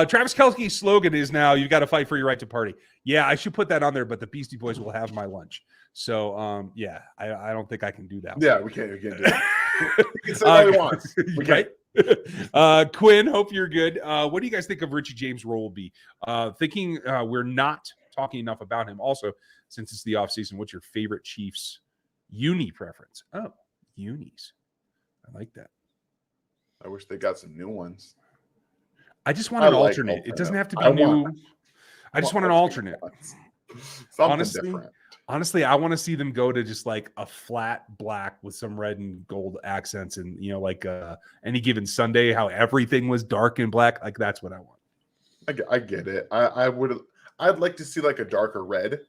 Travis Kelce's slogan is now, "You got to fight for your right to party." Yeah, I should put that on there, but the Beastie Boys will have my lunch. So, I don't think I can do that. Yeah, we can't do that. He can say what he wants. Right? Quinn, hope you're good. What do you guys think of Richie James' role will be? Thinking we're not talking enough about him. Also, since it's the offseason, what's your favorite Chiefs uni preference? Oh, unis. I like that. I wish they got some new ones. I just want an alternate. It doesn't have to be new. I just want an alternate. Honestly, I want to see them go to just like a flat black with some red and gold accents, and like any given Sunday, how everything was dark and black. Like that's what I want. I get it. I'd like to see like a darker red.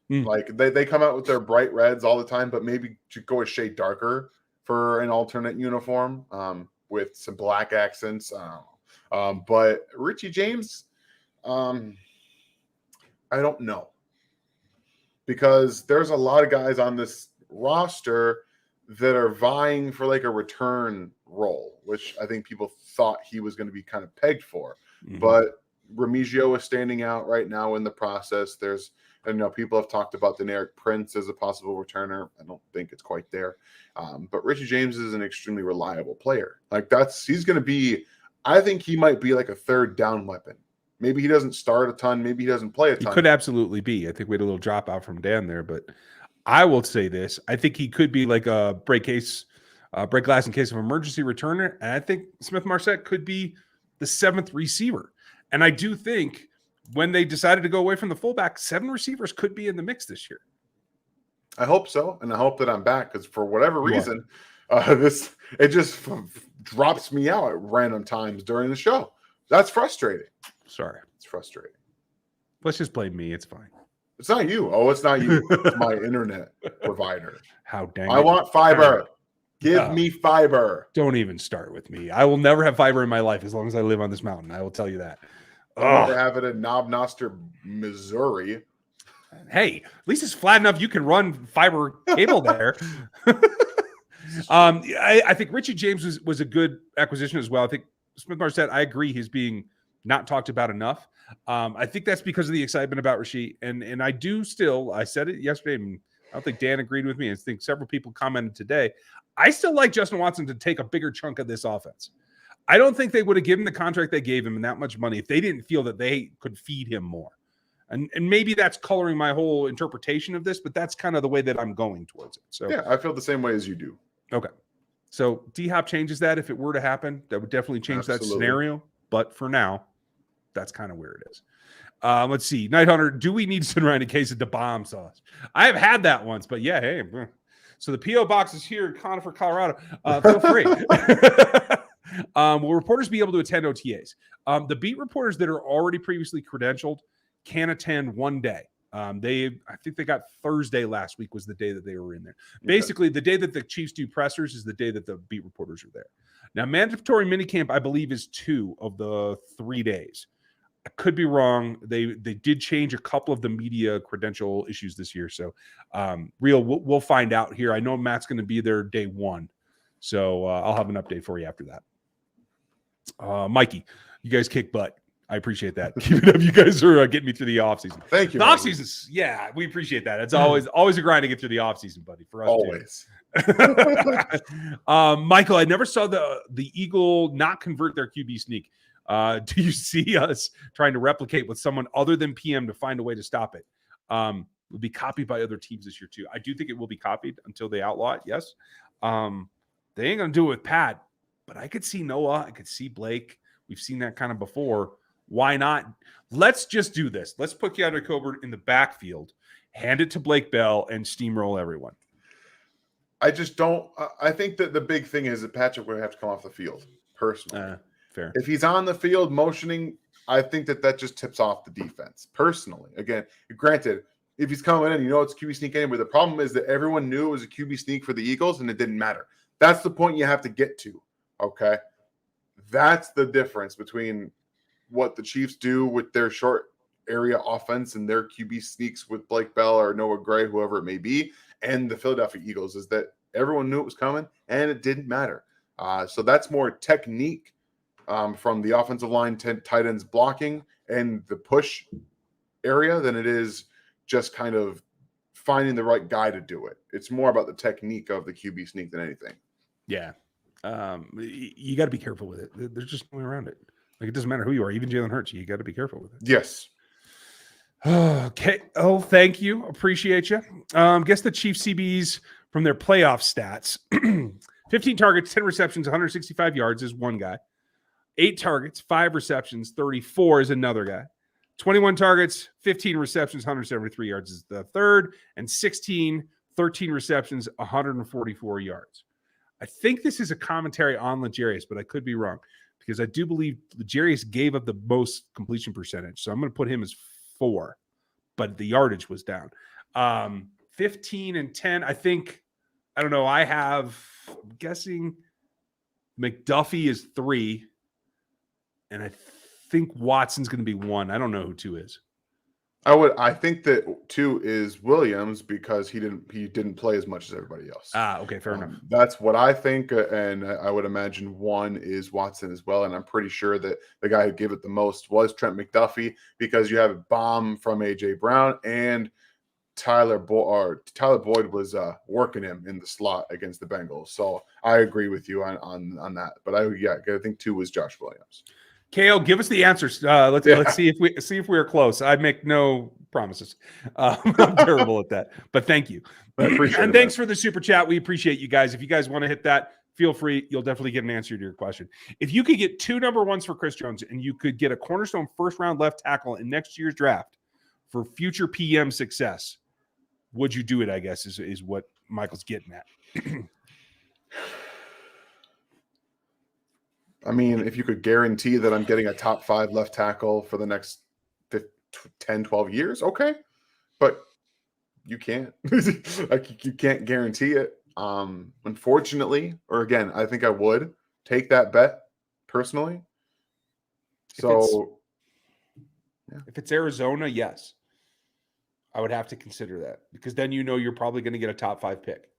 Like they come out with their bright reds all the time, but maybe to go a shade darker for an alternate uniform with some black accents. But Richie James, I don't know. Because there's a lot of guys on this roster that are vying for like a return role, which I think people thought he was going to be kind of pegged for. Mm-hmm. But Remigio is standing out right now in the process. People have talked about Deneric Prince as a possible returner. I don't think it's quite there. But Richie James is an extremely reliable player. He's going to be, I think he might be like a third down weapon. Maybe he doesn't start a ton. Maybe he doesn't play a ton. He could absolutely be. I think we had a little drop out from Dan there, but I will say this. I think he could be like a break glass in case of emergency returner. And I think Smith-Marset could be the 7th receiver. And I do think when they decided to go away from the fullback, 7 receivers could be in the mix this year. I hope so. And I hope that I'm back because for whatever reason, it just drops me out at random times during the show. That's frustrating. Sorry. It's frustrating. Let's just blame me. It's fine. It's not you. Oh, it's not you. It's my internet provider. How dang I want fiber. Give me fiber. Don't even start with me. I will never have fiber in my life as long as I live on this mountain. I will tell you that. I'll never have it in Knob Noster, Missouri. Hey, at least it's flat enough you can run fiber cable there. I think Richie James was a good acquisition as well. I think Smith-Marsette, I agree, he's being not talked about enough. I think that's because of the excitement about Richie. And I do still, I said it yesterday, and I don't think Dan agreed with me. I think several people commented today. I still like Justin Watson to take a bigger chunk of this offense. I don't think they would have given the contract they gave him and that much money if they didn't feel that they could feed him more. And maybe that's coloring my whole interpretation of this, but that's kind of the way that I'm going towards it. So yeah, I feel the same way as you do. Okay. So D-Hop changes that if it were to happen. That would definitely change that scenario. But for now, that's kind of where it is. Let's see. Night Hunter, do we need to send around a case of the bomb sauce? I have had that once, but yeah, hey. So the P.O. box is here in Conifer, Colorado. Feel free. Will reporters be able to attend OTAs? The beat reporters that are already previously credentialed can attend one day. I think they got Thursday last week was the day that they were in there. Basically, the day that the Chiefs do pressers is the day that the beat reporters are there. Now, mandatory minicamp, I believe, is 2 of the 3 days. I could be wrong. They did change a couple of the media credential issues this year. So, we'll find out here. I know Matt's going to be there day 1. So, I'll have an update for you after that. Mikey, you guys kick butt. I appreciate that. Keep it up. You guys are getting me through the offseason. Thank you. The offseason's, yeah, we appreciate that. It's always a grind to get through the offseason, buddy, for us. Always. Michael, I never saw the Eagle not convert their QB sneak. Do you see us trying to replicate with someone other than PM to find a way to stop it? Will be copied by other teams this year, too. I do think it will be copied until they outlaw it, yes. They ain't going to do it with Pat, but I could see Noah. I could see Blake. We've seen that kind of before. Why not? Let's just do this. Let's put DeAndre Colbert in the backfield, hand it to Blake Bell, and steamroll everyone. I just don't. I think that the big thing is that Patrick would have to come off the field, personally. Fair. If he's on the field motioning, I think that just tips off the defense, personally. Again, granted, if he's coming in, it's QB sneak anyway. The problem is that everyone knew it was a QB sneak for the Eagles, and it didn't matter. That's the point you have to get to, okay? That's the difference between what the Chiefs do with their short area offense and their QB sneaks with Blake Bell or Noah Gray, whoever it may be, and the Philadelphia Eagles is that everyone knew it was coming and it didn't matter. So that's more technique from the offensive line, tight ends blocking and the push area than it is just kind of finding the right guy to do it. It's more about the technique of the QB sneak than anything. Yeah. You got to be careful with it. There's just no way around it. Like, it doesn't matter who you are, even Jalen Hurts. You got to be careful with it. Yes. Okay. Oh, thank you. Appreciate you. Guess the Chiefs CBs from their playoff stats. 15 targets, 10 receptions, 165 yards is one guy. 8 targets, 5 receptions, 34 is another guy. 21 targets, 15 receptions, 173 yards is the third. And 13 receptions, 144 yards. I think this is a commentary on L'Jarius, but I could be wrong. Because I do believe L'Jarius gave up the most completion percentage. So I'm going to put him as 4, but the yardage was down. 15 and 10, I don't know. I'm guessing McDuffie is 3, and I think Watson's going to be 1. I don't know who 2 is. I think that 2 is Williams because he didn't play as much as everybody else. Okay, fair enough. That's what I think, and I would imagine 1 is Watson as well. And I'm pretty sure that the guy who gave it the most was Trent McDuffie because you have a bomb from AJ Brown and Tyler Boyd was working him in the slot against the Bengals. So I agree with you on that. But I think 2 was Josh Williams. KO, give us the answers. Let's see if we are close. I make no promises. I'm terrible at that, but thank you. And thanks for the super chat. We appreciate you guys. If you guys want to hit that, feel free. You'll definitely get an answer to your question. If you could get 2 number 1s for Chris Jones and you could get a cornerstone first-round left tackle in next year's draft for future PM success, would you do it, I guess, is what Michael's getting at. I mean, if you could guarantee that I'm getting a top 5 left tackle for the next 10, 12 years, okay. But you can't. You can't guarantee it. Unfortunately, or again, I think I would take that bet personally. If it's Arizona, yes. I would have to consider that because then you're probably going to get a top 5 pick.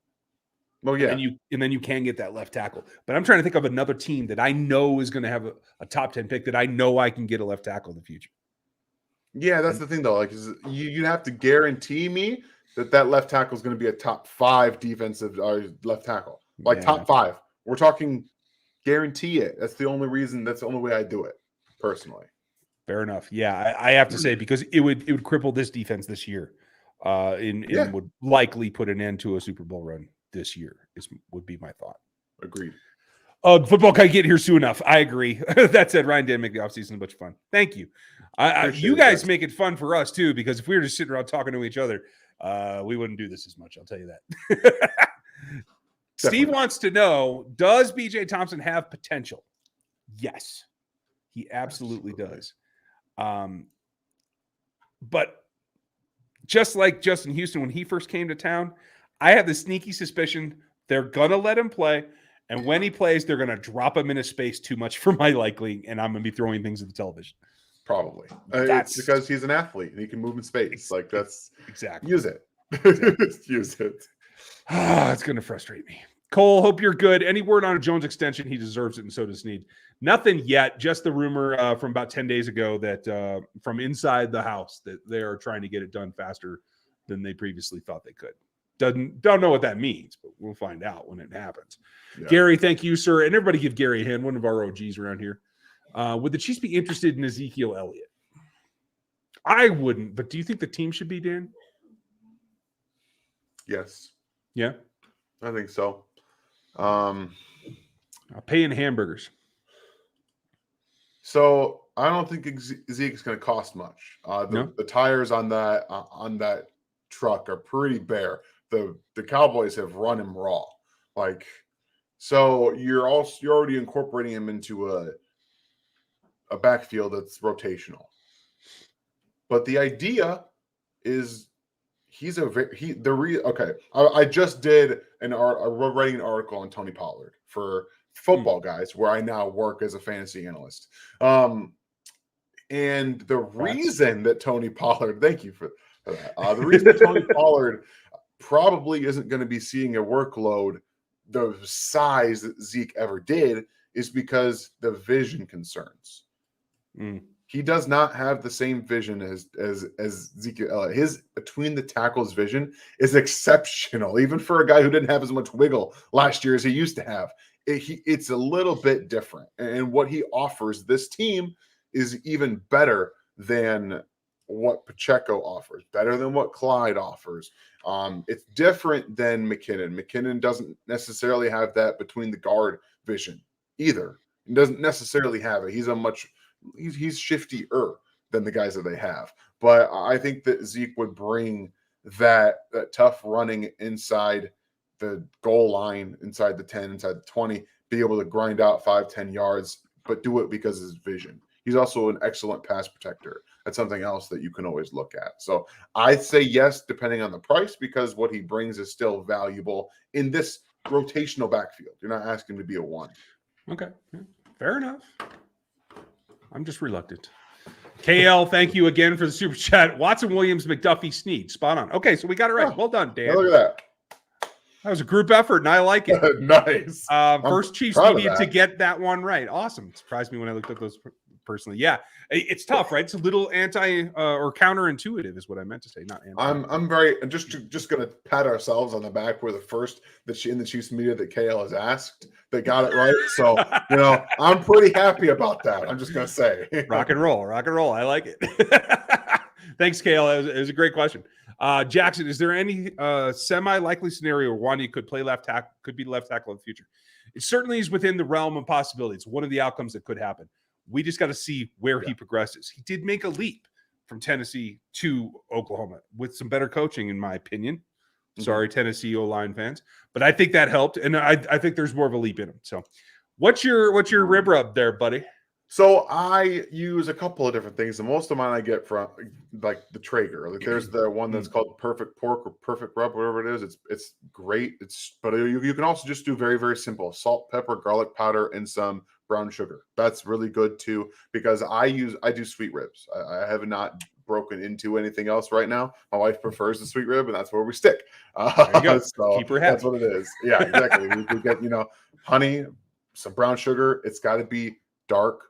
Well, yeah. And then you can get that left tackle. But I'm trying to think of another team that I know is going to have a top 10 pick that I know I can get a left tackle in the future. Yeah, that's the thing though. Like you have to guarantee me that left tackle is going to be a top 5 defensive left tackle. Like top 5. We're talking guarantee it. That's the only reason. That's the only way I do it personally. Fair enough. Yeah, I have to say because it would cripple this defense this year, and would likely put an end to a Super Bowl run this year. Would be my thought. Agreed. Football can't get here soon enough. I agree. That said, Ryan did make the offseason a bunch of fun. Thank you. You guys make it fun for us too, because if we were just sitting around talking to each other, we wouldn't do this as much. I'll tell you that. Steve wants to know, does BJ Thompson have potential? Yes, he absolutely does. But just like Justin Houston, when he first came to town, I have the sneaky suspicion they're going to let him play. And when he plays, they're going to drop him into space too much for my liking. And I'm going to be throwing things at the television. Probably. That's because he's an athlete and he can move in space. Like that's exactly. Use it. Exactly. Use it. It's going to frustrate me. Cole, hope you're good. Any word on a Jones extension? He deserves it, and so does Sneed. Nothing yet. Just the rumor from about 10 days ago that from inside the house that they are trying to get it done faster than they previously thought they could. Don't know what that means, but we'll find out when it happens. Yeah. Gary, thank you, sir. And everybody give Gary a hand, one of our OGs around here. Would the Chiefs be interested in Ezekiel Elliott? I wouldn't, but do you think the team should be, Dan? Yes. Yeah? I think so. Paying hamburgers. So I don't think Zeke's going to cost much. The tires on that truck are pretty bare. The Cowboys have run him raw. Like, so you're already incorporating him into a backfield that's rotational. But the idea is I just did writing an article on Tony Pollard for Football Guys, where I now work as a fantasy analyst. And the reason that Tony Pollard, thank you for that. The reason that Tony Pollard probably isn't going to be seeing a workload the size that Zeke ever did is because the vision concerns. He does not have the same vision as Ezekiel Elliott. His between the tackles vision is exceptional, even for a guy who didn't have as much wiggle last year as he used to have. It's a little bit different, and what he offers this team is even better than what Pacheco offers, better than what Clyde offers. It's different than McKinnon. McKinnon doesn't necessarily have that between the guard vision either. He doesn't necessarily have it. He's shiftier than the guys that they have. But I think that Zeke would bring that tough running inside the goal line, inside the 10, inside the 20, be able to grind out 5-10 yards, but do it because of his vision. He's also an excellent pass protector. That's something else that you can always look at. So I'd say yes, depending on the price, because what he brings is still valuable in this rotational backfield. You're not asking him to be a one. Okay. Fair enough. I'm just reluctant. KL, thank you again for the super chat. Watson, Williams, McDuffie, Sneed. Spot on. Okay, so we got it right. Well done, Dan. Look at that. That was a group effort, and I like it. Nice. First Chiefs needed to get that one right. Awesome. It surprised me when I looked at those personally. Yeah, it's tough, right? It's a little anti or counterintuitive is what I meant to say, not anti. I'm very just going to pat ourselves on the back. We're the first in the Chiefs media that KL has asked that got it right. So, I'm pretty happy about that. I'm just going to say. Rock and roll. I like it. Thanks, KL. It was a great question. Jackson, is there any semi-likely scenario where Wanya could be left tackle in the future? It certainly is within the realm of possibilities. One of the outcomes that could happen. We just got to see where he progresses. He did make a leap from Tennessee to Oklahoma with some better coaching, in my opinion. Sorry, Tennessee O-line fans, but I think that helped, and I think there's more of a leap in him. So, what's your rib rub there, buddy? So I use a couple of different things. And most of mine I get from like the Traeger. Like there's the one that's called Perfect Pork or Perfect Rub, whatever it is. It's great. But you can also just do very, very simple salt, pepper, garlic powder, and some brown sugar. That's really good too because I do sweet ribs. I have not broken into anything else right now. My wife prefers the sweet rib, and that's where we stick. There you go. So Keep her happy. that's what it is. Yeah, exactly. we get, you know, honey, some brown sugar. It's got to be dark.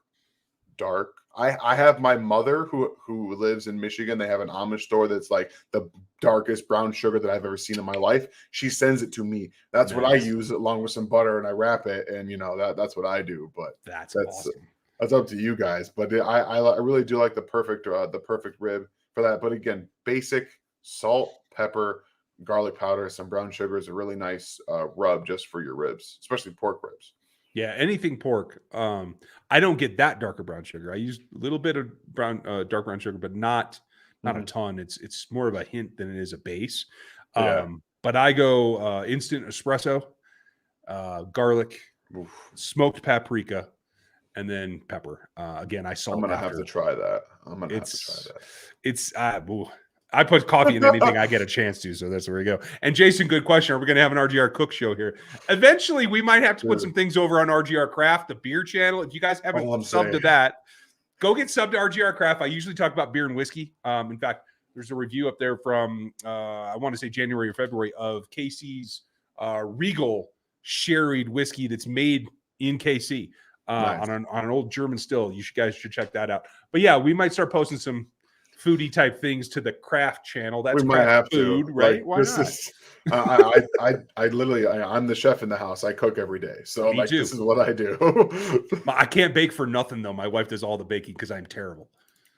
I have my mother who lives in Michigan. They have an Amish store that's like the darkest brown sugar that I've ever seen in my life. She sends it to me. That's what I use along with some butter, and I wrap it, and you know that's what I do. But that's awesome. That's up to you guys. But I really do like the perfect rib for that. But again, basic salt, pepper, garlic powder, some brown sugar is a really nice rub just for your ribs, especially pork ribs. Yeah, anything pork. I don't get that darker brown sugar. I use a little bit of dark brown sugar, but not a ton. It's more of a hint than it is a base. But I go instant espresso, garlic, smoked paprika, and then pepper. Again, I salt. I'm gonna have to try that. It's I put coffee in anything I get a chance to, so that's where we go. And Jason, good question. Are we going to have an RGR Cook show here? Eventually, we might have to put some things over on RGR Craft, the beer channel. If you guys haven't subbed to that, go get subbed to RGR Craft. I usually talk about beer and whiskey. In fact, there's a review up there from, I want to say January or February, of KC's Regal sherried whiskey that's made in KC on an old German still. You guys should check that out. But yeah, we might start posting some foodie type things to the craft channel. That's we might have food, to. right? Like, why not? I literally, I'm the chef in the house. I cook every day. So Me too. This is what I do. I can't bake for nothing though. My wife does all the baking because I'm terrible.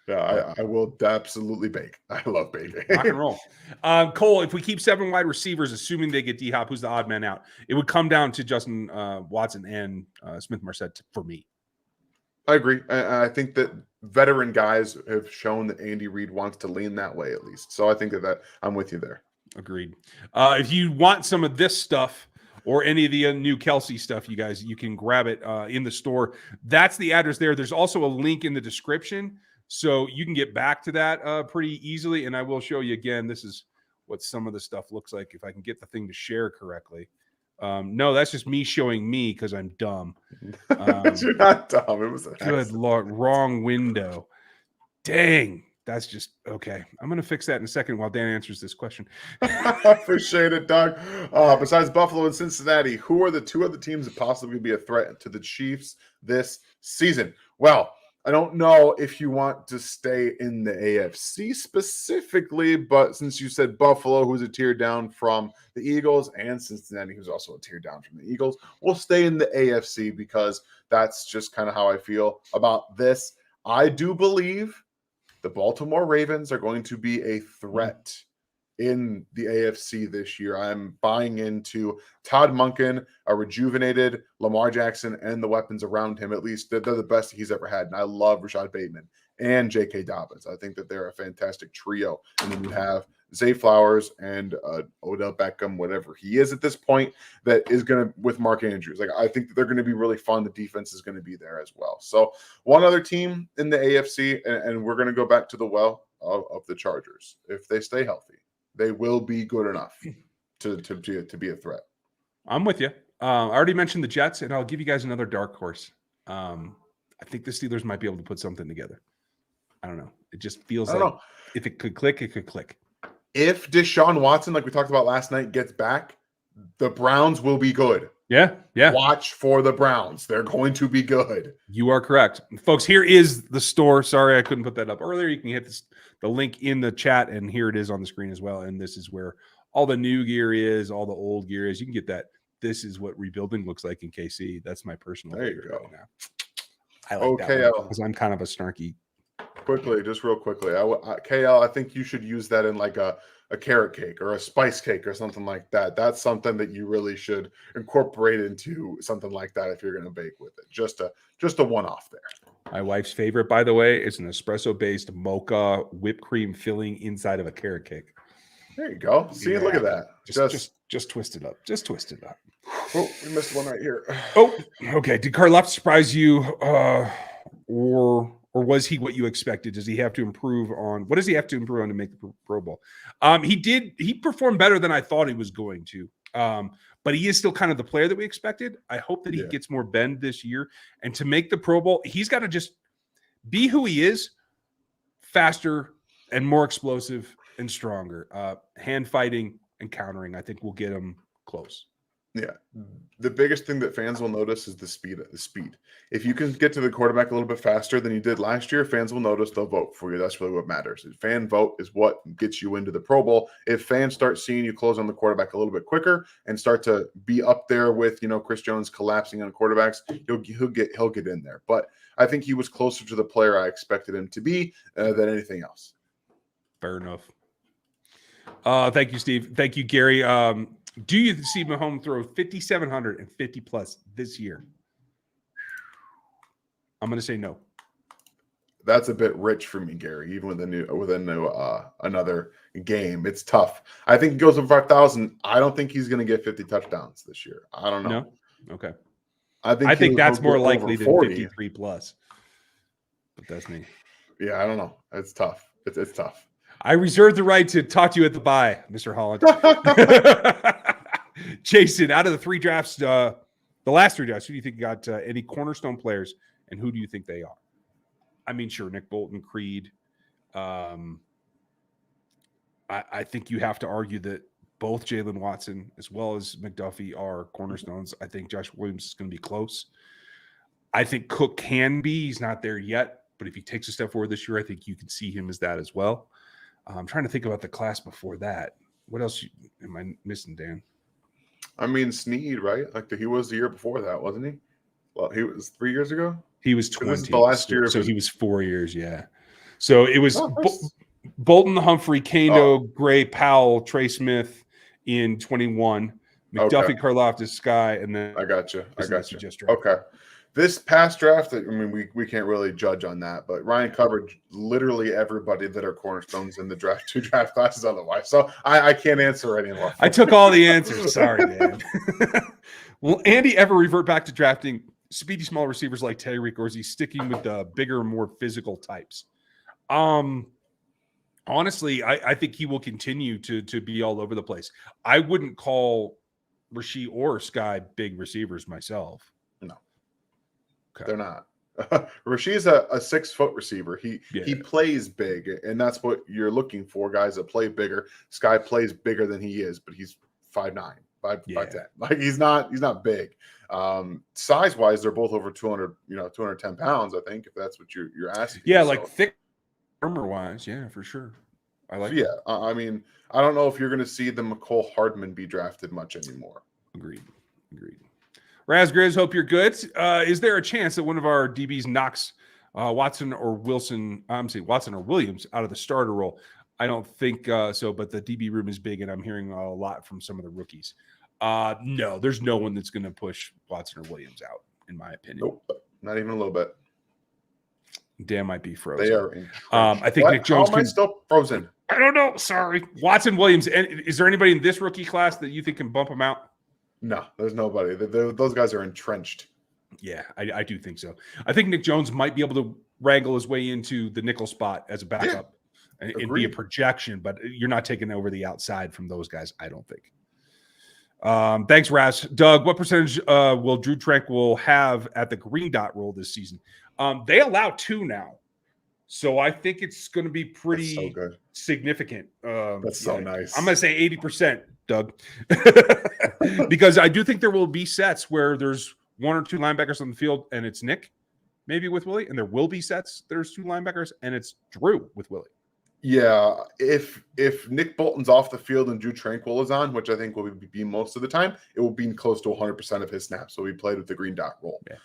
Yeah, I will absolutely bake. I love baking. Rock and roll. Cole, if we keep 7 wide receivers, assuming they get D-Hop, who's the odd man out, it would come down to Justin Watson and Smith-Marsette for me. I agree. I think that veteran guys have shown that Andy Reid wants to lean that way at least. So I think that I'm with you there. Agreed. If you want some of this stuff or any of the new Kelsey stuff, you guys, you can grab it in the store. That's the address there. There's also a link in the description, so you can get back to that pretty easily. And I will show you again. This is what some of the stuff looks like if I can get the thing to share correctly. No, that's just me showing me because I'm dumb. You're not dumb. It was good Lord, wrong window. Dang, that's just okay. I'm gonna fix that in a second while Dan answers this question. Appreciate it, Doug. Besides Buffalo and Cincinnati, who are the two other teams that possibly be a threat to the Chiefs this season? Well, I don't know if you want to stay in the AFC specifically, but since you said Buffalo, who's a tier down from the Eagles, and Cincinnati, who's also a tier down from the Eagles, we'll stay in the AFC because that's just kind of how I feel about this. I do believe the Baltimore Ravens are going to be a threat in the AFC this year. I'm buying into Todd Monken, a rejuvenated Lamar Jackson, and the weapons around him. At least they're the best he's ever had. And I love Rashad Bateman and J.K. Dobbins. I think that they're a fantastic trio. And then you have Zay Flowers and Odell Beckham, whatever he is at this point, that is going to, with Mark Andrews. Like, I think that they're going to be really fun. The defense is going to be there as well. So one other team in the AFC, and we're going to go back to the well of the Chargers. If they stay healthy, they will be good enough to be a threat. I'm with you. I already mentioned the Jets, and I'll give you guys another dark horse. I think the Steelers might be able to put something together. I don't know. It just feels like if it could click, it could click. If Deshaun Watson, like we talked about last night, gets back, the Browns will be good. Yeah. Watch for the Browns. They're going to be good. You are correct. Folks, here is the store. Sorry, I couldn't put that up earlier. You can hit the link in the chat, and here it is on the screen as well. And this is where all the new gear is, all the old gear is. You can get that. This is what rebuilding looks like in KC. That's my personal favorite right now. I like that one because I'm kind of a snarky. Quickly, just real quickly. KL, I think you should use that in like a carrot cake or a spice cake or something like that. That's something that you really should incorporate into something like that if you're going to bake with it. Just a one-off there. My wife's favorite, by the way, is an espresso-based mocha whipped cream filling inside of a carrot cake. There you go. See, look at that. Just twist it up. Just twist it up. Oh, we missed one right here. Oh, okay. Did Karloff surprise you, or was he what you expected? Does he have to improve on? What does he have to improve on to make the Pro Bowl? He performed better than I thought he was going to. But he is still kind of the player that we expected. I hope that he gets more bend this year. And to make the Pro Bowl, he's got to just be who he is, faster, and more explosive and stronger. Hand fighting and countering, I think, will get him close. Yeah. The biggest thing that fans will notice is the speed. If you can get to the quarterback a little bit faster than you did last year, fans will notice, they'll vote for you. That's really what matters. Fan vote is what gets you into the Pro Bowl. If fans start seeing you close on the quarterback a little bit quicker and start to be up there with, Chris Jones collapsing on quarterbacks, he'll get in there. But I think he was closer to the player I expected him to be than anything else. Fair enough. Thank you, Steve. Thank you, Gary. Do you see Mahomes throw 5,750 plus this year? I'm going to say no. That's a bit rich for me, Gary. Even with another game, it's tough. I think he goes over 5,000. I don't think he's going to get 50 touchdowns this year. I don't know. No? Okay. I think that's more likely than 53 plus. But that's me. Yeah, I don't know. It's tough. It's tough. I reserve the right to talk to you at the bye, Mr. Holland. Jason, out of the three drafts, the last three drafts, who do you think got any cornerstone players, and who do you think they are? I mean, sure, Nick Bolton, Creed. I think you have to argue that both Jalen Watson as well as McDuffie are cornerstones. I think Josh Williams is going to be close. I think Cook can be. He's not there yet, but if he takes a step forward this year, I think you can see him as that as well. I'm trying to think about the class before that. What else am I missing, Dan? I mean, Sneed, right? Like he was the year before that, wasn't he? Well, he was 3 years ago. He was 20. This is the last year. So he was 4 years, yeah. So it was Bolton, Humphrey, Kano, Gray, Powell, Trey Smith in 21, McDuffie, Karlaftis, Sky, and then I got you. Just drafted. Okay. This past draft, I mean, we can't really judge on that, but Ryan covered literally everybody that are cornerstones in the two draft classes otherwise. So I can't answer anymore. I took all the answers. Sorry, man. Will Andy ever revert back to drafting speedy small receivers like Tyreek, or is he sticking with the bigger, more physical types? Honestly, I think he will continue to be all over the place. I wouldn't call Rasheed or Sky big receivers myself. No. Okay. They're not. Rasheed's a 6 foot receiver. He plays big, and that's what you're looking for, guys that play bigger. Sky plays bigger than he is, but he's 5'9", 5'10". Like he's not big. Size wise, they're both over 200, 210 pounds. I think if that's what you're asking. Yeah, like thick armor wise, yeah, for sure. I like. Yeah, I mean, I don't know if you're going to see the McCole Hardman be drafted much anymore. Agreed. Raz Grizz, hope you're good. Is there a chance that one of our DBs knocks Watson or Williams out of the starter role? I don't think so, but the DB room is big, and I'm hearing a lot from some of the rookies. No, there's no one that's going to push Watson or Williams out, in my opinion. Nope, not even a little bit. Dan might be frozen. They are in. I think Nick Jones. How am I still frozen? I don't know. Sorry. Watson, Williams. And is there anybody in this rookie class that you think can bump him out? No, there's nobody. Those guys are entrenched. Yeah, I do think so. I think Nick Jones might be able to wrangle his way into the nickel spot as a backup and be a projection, but you're not taking over the outside from those guys, I don't think. Thanks, Raz. Doug, what percentage will Drew Tranquil have at the green dot role this season? They allow 2 now. So I think it's going to be pretty significant. That's so nice. I'm going to say 80%, Doug, because I do think there will be sets where there's 1 or 2 linebackers on the field and it's Nick, maybe with Willie, and there will be sets there's 2 linebackers and it's Drew with Willie. Yeah, if Nick Bolton's off the field and Drew Tranquil is on, which I think will be most of the time, it will be close to 100% of his snaps. So he played with the green dot role. Yeah.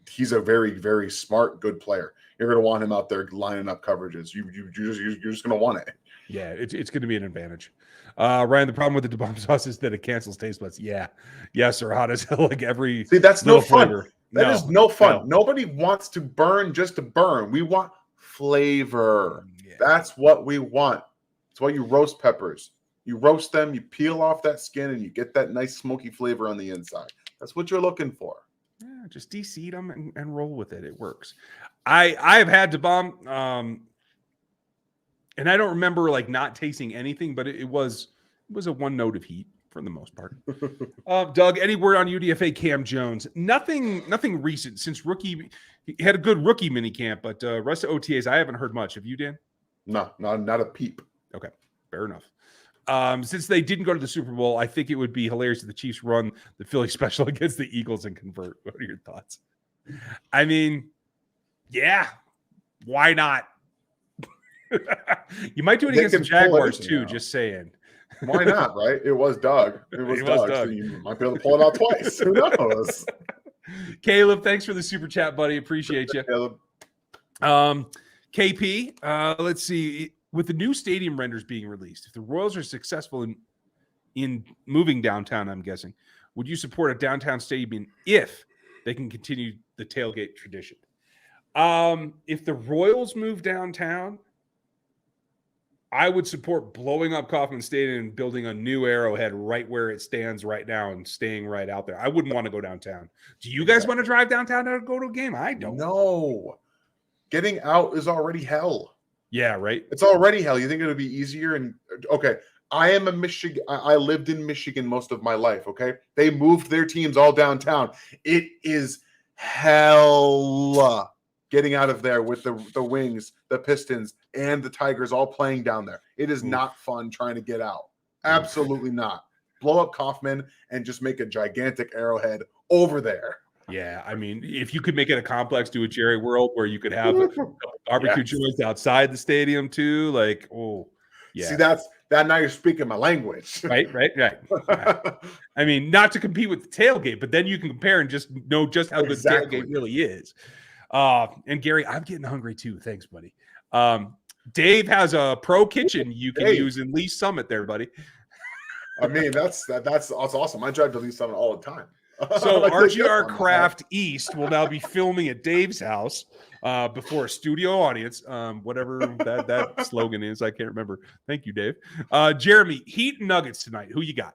He's a very, very smart, good player. You're going to want him out there lining up coverages. You're just going to want it. Yeah, it's going to be an advantage. Ryan, the problem with the DeBomb sauce is that it cancels taste buds. Yeah. Yes, or hot as hell, like every. See, that's no fun. Flavor. That is no fun. No. Nobody wants to burn just to burn. We want flavor. Yeah. That's what we want. That's why you roast peppers. You roast them, you peel off that skin, and you get that nice smoky flavor on the inside. That's what you're looking for. Yeah, just de-seed them and roll with it. It works. I have had DeBomb, and I don't remember like not tasting anything, but it was a 1 note of heat for the most part. Doug, any word on UDFA Cam Jones? Nothing recent since rookie. He had a good rookie mini camp, but rest of OTAs I haven't heard much. Have you, Dan? No, not a peep. Okay, fair enough. Since they didn't go to the Super Bowl, I think it would be hilarious if the Chiefs run the Philly special against the Eagles and convert. What are your thoughts? I mean, yeah, why not? You might do it They against the can pull Jaguars anything too, out. just saying. Why not, right? It was Doug. It was Doug. So you might be able to pull it out twice. Who knows? Caleb, thanks for the super chat, buddy. Appreciate you. Caleb. KP, let's see. With the new stadium renders being released, if the Royals are successful in moving downtown, I'm guessing, would you support a downtown stadium if they can continue the tailgate tradition? If the Royals move downtown, I would support blowing up Kauffman Stadium and building a new Arrowhead right where it stands right now and staying right out there. I wouldn't want to go downtown. Do you guys want to drive downtown to go to a game? I don't. No. Getting out is already hell. Yeah, right? It's already hell. You think it would be easier? And okay, I am a Michigan. I lived in Michigan most of my life, okay? They moved their teams all downtown. It is hell getting out of there with the Wings, the Pistons, and the Tigers all playing down there. It is not fun trying to get out. Absolutely not. Blow up Kauffman and just make a gigantic Arrowhead over there. Yeah, I mean, if you could make it a complex, do a Jerry World where you could have a barbecue joints outside the stadium too. Like, oh, yeah. See, that now you're speaking my language. Right. I mean, not to compete with the tailgate, but then you can compare and just know just how good the tailgate really is. And Gary, I'm getting hungry too. Thanks, buddy. Dave has a pro kitchen you can use in Lee Summit there, buddy. I mean, that's awesome. I drive to Lee Summit all the time. So RGR Craft East will now be filming at Dave's house before a studio audience, whatever that slogan is. I can't remember. Thank you, Dave. Jeremy, Heat and Nuggets tonight. Who you got?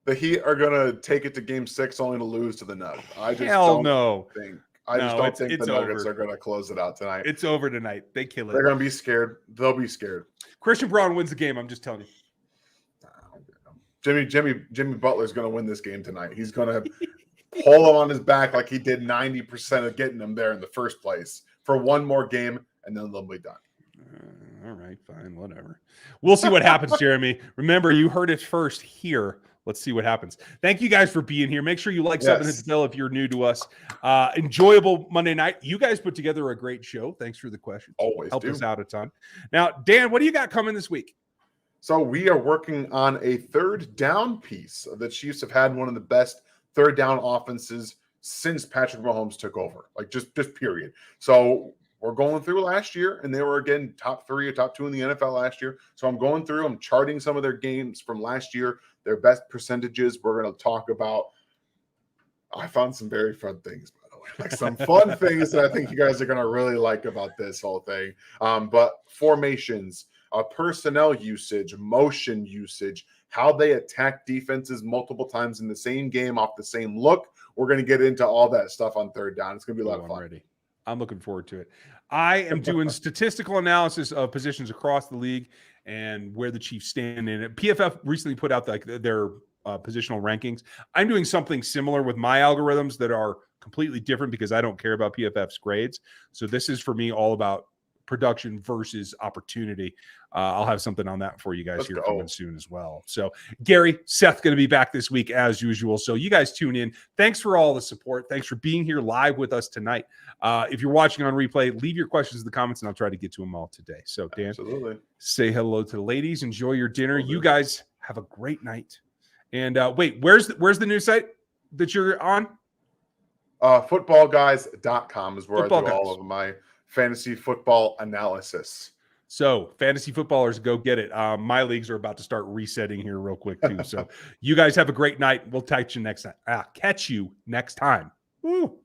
The Heat are going to take it to Game 6 only to lose to the Nuggets. I just don't think the Nuggets are going to close it out tonight. It's over tonight. They kill it. They're going to be scared. They'll be scared. Christian Braun wins the game. I'm just telling you. Jimmy Butler's going to win this game tonight. He's going to pull him on his back like he did 90% of getting him there in the first place for one more game, and then they'll be done. All right, fine, whatever. We'll see what happens, Jeremy. Remember, you heard it first here. Let's see what happens. Thank you guys for being here. Make sure you like, sub, and hit the bell if you're new to us. Enjoyable Monday night. You guys put together a great show. Thanks for the questions. Always help us out a ton. Now, Dan, what do you got coming this week? So we are working on a third down piece. The Chiefs have had one of the best third down offenses since Patrick Mahomes took over, like just period. So we're going through last year, and they were, again, top 3 or top 2 in the NFL last year. So I'm going through, I'm charting some of their games from last year, their best percentages. We're going to talk about, I found some very fun things, by the way, like some fun things that I think you guys are going to really like about this whole thing. But formations, personnel usage, motion usage, how they attack defenses multiple times in the same game off the same look. We're going to get into all that stuff on third down. It's going to be a lot of fun. I'm looking forward to it. I am doing statistical analysis of positions across the league and where the Chiefs stand in it. PFF recently put out their positional rankings. I'm doing something similar with my algorithms that are completely different because I don't care about PFF's grades. So this is for me all about production versus opportunity. I'll have something on that for you guys coming soon as well. So Gary, Seth going to be back this week as usual. So you guys tune in. Thanks for all the support. Thanks for being here live with us tonight. If you're watching on replay, leave your questions in the comments and I'll try to get to them all today. So Dan, say hello to the ladies. Enjoy your dinner. You guys have a great night. And wait, where's the new site that you're on? Footballguys.com is where I do all of my fantasy football analysis. So fantasy footballers, go get it. My leagues are about to start resetting here real quick too. So you guys have a great night. We'll catch you next time. Woo.